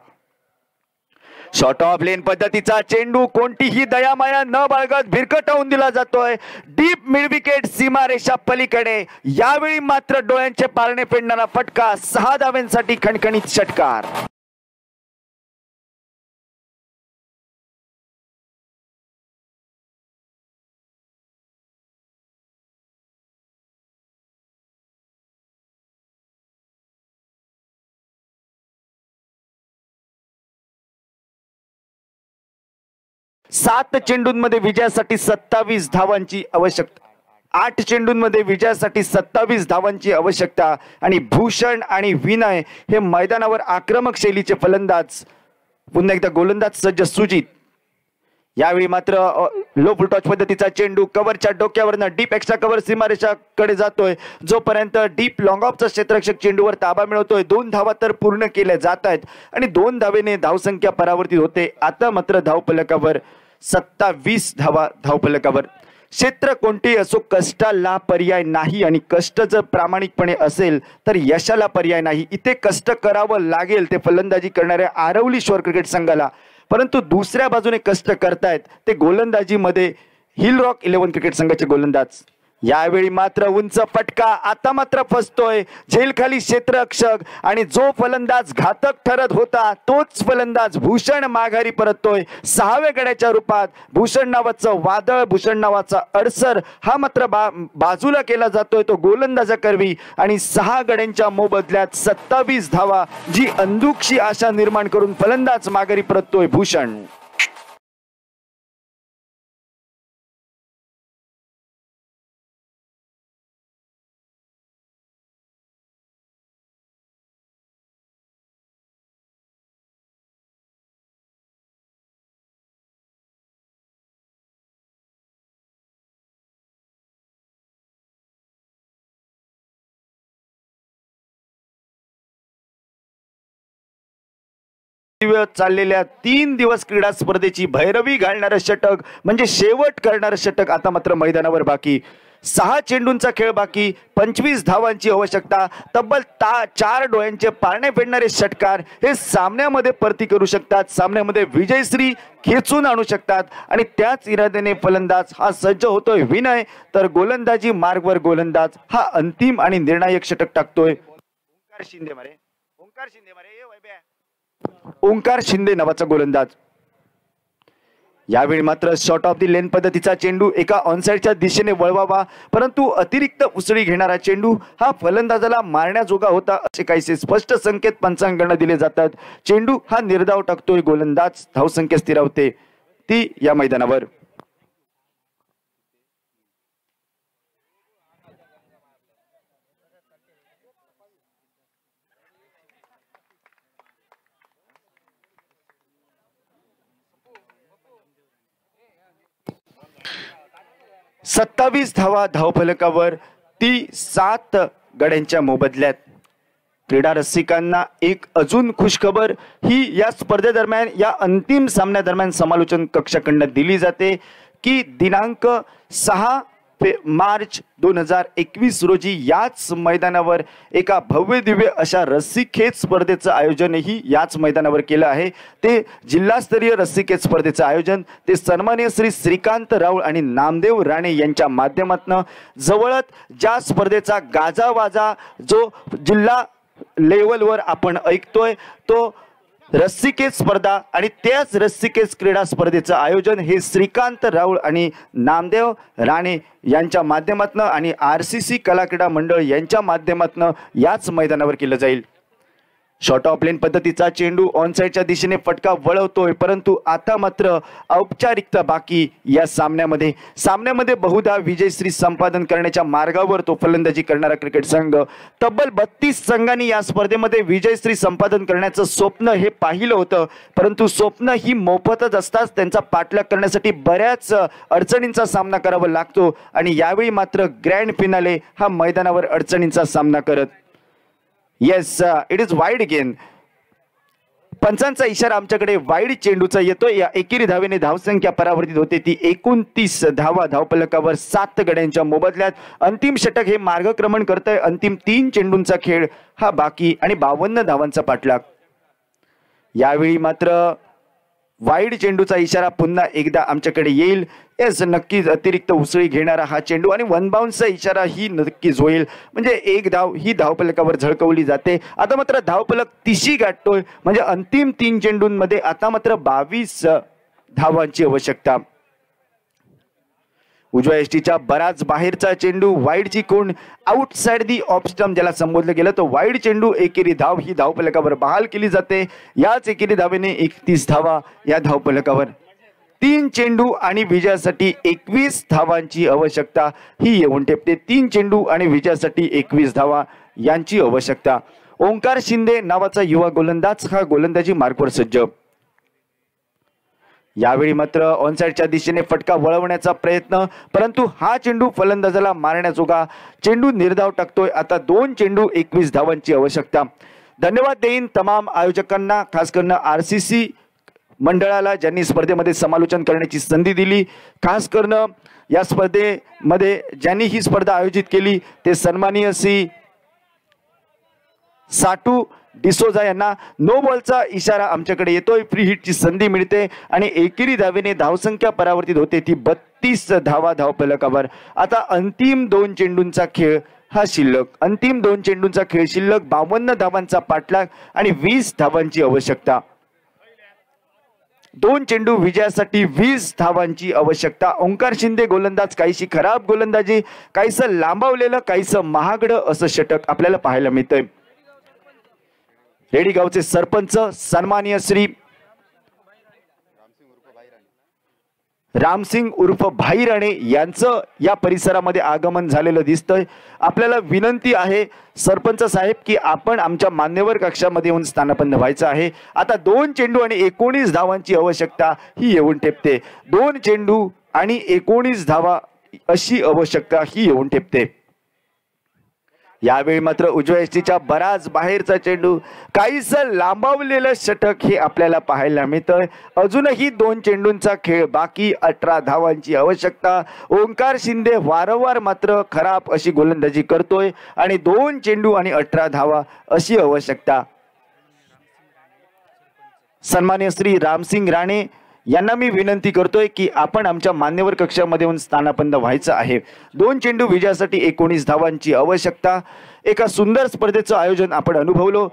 शॉर्ट ऑफ लेन पद्धतीचा चेंडू कोणतीही दयामाया न बाळगत भिरकटावून दिला जातोय डीप मिड विकेट सीमारेषा पलीकडे. यावेळी मात्र डोळ्यांचे पारणे फेडणारा फटका 6 धाव्यांसाठी खणखणीत षटकार. सात चेंडूंमध्ये विजयासाठी 27 धावांची आवश्यकता. 8 चेंडूंमध्ये विजयासाठी 27 धावांची आवश्यकता. आणि भूषण आणि विनय हे मैदानावर आक्रमक शैलीचे फलंदाज. पुन्हा एकदा गोलंदाज सज्ज सुजित. यावेळी मात्र लो फुल टॉच पद्धतीचा चेंडू कव्हरच्या डोक्यावरनं डीप एक्स्ट्रा कव्हर सीमारेषाकडे जातोय. जोपर्यंत डीप लॉंग ऑफचा क्षेत्ररक्षक चेंडूवर ताबा मिळवतोय. 2 धावा तर पूर्ण केल्या जात आहेत आणि 2 धावेने धावसंख्या परावर्तित होते. आता मात्र धावफलकावर 27 धावा धावफलकावर. क्षेत्र कोणतेही असो कष्टाला पर्याय नाही आणि कष्ट जर प्रामाणिकपणे असेल तर यशाला पर्याय नाही. इथे कष्ट करावं लागेल ते फलंदाजी करणाऱ्या आरवली शोर क्रिकेट संघाला. परंतु दुसऱ्या बाजूने कष्ट करतायत ते गोलंदाजीमध्ये हिल रॉक 11 क्रिकेट संघाचे गोलंदाज. यावेळी मात्र उंच फटका, आता मात्र फसतोय झेलखाली क्षेत्ररक्षक आणि जो फलंदाज घातक ठरत होता तोच फलंदाज भूषण माघारी परततोय 6व्या गड्याच्या रूपात. भूषण नावाचं वादळ, भूषण नावाचा अडसर हा मात्र बाजूला केला जातोय तो गोलंदाजाकरवी आणि 6 गड्यांच्या मोबदल्यात 27 धावा जी अंधुकशी आशा निर्माण करून फलंदाज माघारी परततोय भूषण. चाललेल्या 3 दिवस क्रीडा स्पर्धेची भैरवी घालणारं षटक म्हणजे शेवट करणारं षटक आता मात्र मैदानावर बाकी. 6 चेंडूंचा खेळ बाकी, 25 धावांची आवश्यकता. तब्बल 4 डोळ्यांचे पारणे फेडणारे षटकार हे सामन्यामध्ये परती करू शकतात, सामन्यामध्ये विजयश्री खेचून आणू शकतात आणि त्याच इराद्याने फलंदाज हा सज्ज होतोय विनय, तर गोलंदाजी मार्गवर गोलंदाज हा अंतिम आणि निर्णायक षटक टाकतोय. ओंकार शिंदे नावाचा गोलंदाज. यावेळी मात्र शॉर्ट ऑफ दी लेन पद्धतीचा चेंडू एका ऑनसाइडच्या दिशेने वळवावा, परंतु अतिरिक्त उसळी घेणारा चेंडू हा फलंदाजाला मारण्याजोगा होता असे काहीसे स्पष्ट संकेत पंचांकडून दिले जातात. चेंडू हा निर्धाव टाकतोय गोलंदाज, धावसंख्या स्थिरावते ती या मैदानावर. सत्तावीस धावा धावफलकावर ती 7 गड्यांच्या मोबदल्यात. क्रीडा रसिकांना एक अजून खुशखबर ही या स्पर्धेदरम्यान, या अंतिम सामन्यादरम्यान समालोचन कक्षाकडून दिली जाते की दिनांक 6 मार्च 2021 रोजी याच मैदानावर एका भव्य दिव्य अशा रस्सीखेच स्पर्धेचं आयोजनही याच मैदानावर केलं आहे. ते जिल्हास्तरीय रस्सीखेच स्पर्धेचं आयोजन ते सन्माननीय श्री श्रीकांत राऊळ आणि नामदेव राणे यांच्या माध्यमातून जवळच ज्या स्पर्धेचा गाजावाजा जो जिल्हा लेवलवर आपण ऐकतोय तो रस्सीखेच स्पर्धा आणि त्याच रस्सीखेच क्रीडा स्पर्धेचं आयोजन हे श्रीकांत राऊळ आणि नामदेव राणे यांच्या माध्यमातून आणि RCC कला क्रीडा मंडळ यांच्या माध्यमातून याच मैदानावर केलं जाईल. शॉर्ट ऑफ लेन पद्धतीचा चेंडू ऑनसाइडच्या दिशेने फटका वळवतोय, परंतु आता मात्र औपचारिकता बाकी या सामन्यामध्ये बहुधा विजयश्री संपादन करण्याच्या मार्गावर तो फलंदाजी करणारा क्रिकेट संघ. तब्बल 32 संघांनी या स्पर्धेमध्ये विजयश्री संपादन करण्याचं स्वप्न हे पाहिलं होतं, परंतु स्वप्न ही मोफतच असतात, त्यांचा पाठलाग करण्यासाठी बऱ्याच अडचणींचा सामना करावा लागतो आणि यावेळी मात्र ग्रँड फिनाले हा मैदानावर अडचणींचा सामना करत. Yes, it is wide again. पंचांचा इशारा आमच्याकडे वाईड चेंडूचा येतोय. या एकेरी धावेने धावसंख्या परावर्तित होते ती 29 धावा धावफलकावर 7 गड्यांच्या मोबदल्यात. अंतिम षटक हे मार्गक्रमण करतंय. अंतिम 3 चेंडूंचा खेळ हा बाकी आणि 52 धावांचा पाठलाग. यावेळी मात्र वाईड चेंडूचा इशारा पुन्हा एकदा आमच्याकडे येईल. येस, नक्कीच अतिरिक्त उसळी घेणारा हा चेंडू आणि 1 बाउन्सचा इशारा ही नक्कीच होईल, म्हणजे 1 धाव ही धावफलकावर झळकवली जाते. आता मात्र धावफलक 30 गाठतोय, म्हणजे अंतिम 3 चेंडूंमध्ये आता मात्र 22 धावांची आवश्यकता. उजव्या एसटीच्या बराच बाहेरचा चेंडू, वाईडची कोण, आउटसाइड दी ऑफ स्टंप ज्याला संबोधलं गेलं, तो वाईड चेंडू एकेरी धाव ही धावफलकावर बहाल केली जाते. याच एकेरी धावेने 31 धावा या धावफलकावर. 3 चेंडू आणि विजयासाठी 21 धावांची आवश्यकता ही येऊन टेपते. 3 चेंडू आणि विजयासाठी 21 धावा यांची आवश्यकता. ओंकार शिंदे नावाचा युवा गोलंदाज हा गोलंदाजी मार्कवर सज्ज. यावेळी मात्र ऑनसाइडच्या दिशेने फटका वळवण्याचा प्रयत्न, परंतु हा चेंडू फलंदाजाला मारण्याजोगा. चेंडू निर्धाव टाकतोय. आता 2 चेंडू 21 धावांची आवश्यकता. धन्यवाद देईन तमाम आयोजकांना, खास करून RCC मंडळाला ज्यांनी स्पर्धेमध्ये समालोचन करण्याची संधी दिली. खास करून या स्पर्धेमध्ये ज्यांनी ही स्पर्धा आयोजित केली ते सन्माननीय श्री साटू डिसोजा यांना नो बॉलचा इशारा आमच्याकडे येतोय. फ्री हिटची संधी मिळते आणि एकेरी धावेने धावसंख्या परावर्तित होते ती 32 धावा धावफलकावर. आता अंतिम 2 चेंडूंचा खेळ हा शिल्लक. अंतिम 2 चेंडूंचा खेळ शिल्लक. 52 धावांचा पाठलाग आणि 20 धावांची आवश्यकता. 2 चेंडू विजयासाठी 20 धावांची आवश्यकता. ओंकार शिंदे गोलंदाज, काहीशी खराब गोलंदाजी, काहीसं लांबवलेलं, काहीसं महागडं असं षटक आपल्याला पाहायला मिळतंय. रेडी गावचे सरपंच सन्माननीय श्री रामसिंग उर्फ भाई राणे यांचं या परिसरामध्ये आगमन झालेलं दिसतंय. आपल्याला विनंती आहे सरपंच साहेब की आपण आमच्या मान्यवर कक्षामध्ये येऊन स्थानापन्न व्हायचं आहे. आता 2 चेंडू आणि 19 धावांची आवश्यकता ही येऊन ठेपते. 2 चेंडू आणि 19 धावा अशी आवश्यकता ही येऊन ठेपते. यावेळी मात्र उजव्या यष्टीच्या बराच बाहेरचा चेंडू, काहीसं लांबवलेलं षटक हे आपल्याला पाहायला मिळतंय. अजूनही 2 चेंडूंचा खेळ बाकी. 18 धावांची आवश्यकता. ओंकार शिंदे वारंवार मात्र खराब अशी गोलंदाजी करतोय आणि 2 चेंडू आणि 18 धावा अशी आवश्यकता. सन्माननीय श्री रामसिंग राणे यांना मी विनंती करतोय की आपण आमच्या मान्यवर कक्षामध्ये येऊन स्थानापन्न व्हायचं आहे. 2 चेंडू विजयासाठी 19 धावांची आवश्यकता. एका सुंदर स्पर्धेचं आयोजन आपण अनुभवलो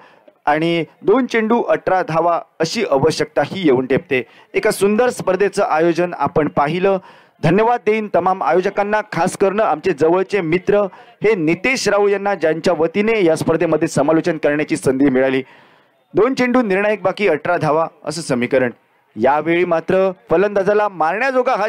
आणि 2 चेंडू 18 धावा अशी आवश्यकता ही येऊन ठेपते. एका सुंदर स्पर्धेचं आयोजन आपण पाहिलं. धन्यवाद देईन तमाम आयोजकांना, खास करून आमचे जवळचे मित्र हे नितेश राव यांना, ज्यांच्या वतीने या स्पर्धेमध्ये समालोचन करण्याची संधी मिळाली. 2 चेंडू निर्णायक बाकी 18 धावा असं समीकरण. यावेळी मात्र फलंदाजाला मारण्याजोगा हा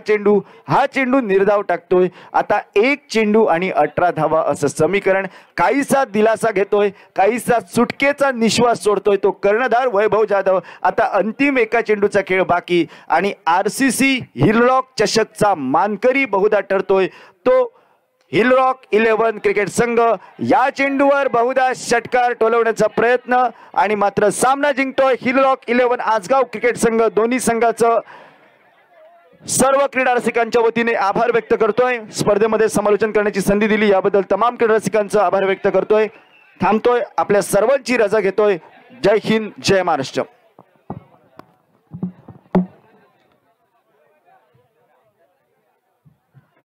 चेंडू निर्धाव टाकतोय. आता 1 चेंडू आणि 18 धावा असं समीकरण. काहीसा दिलासा घेतोय, काहीसा सुटकेचा निश्वास सोडतोय तो कर्णधार वैभव जाधव. आता अंतिम 1 चेंडूचा खेळ बाकी आणि RCC हिलरॉक चषकचा मानकरी बहुधा ठरतोय तो हिलरॉक 11 क्रिकेट संघ. या चेंडूवर बहुधा षटकार टोलवण्याचा प्रयत्न आणि मात्र सामना जिंकतोय हिलरॉक 11 आसगाव क्रिकेट संघ. दोन्ही संघाचं सर्व क्रीडा रसिकांच्या वतीने आभार व्यक्त करतोय. स्पर्धेमध्ये समालोचन करण्याची संधी दिली याबद्दल तमाम क्रीडा रसिकांचा आभार व्यक्त करतोय. थांबतोय, आपल्या सर्वांची रजा घेतोय. जय हिंद, जय महाराष्ट्र.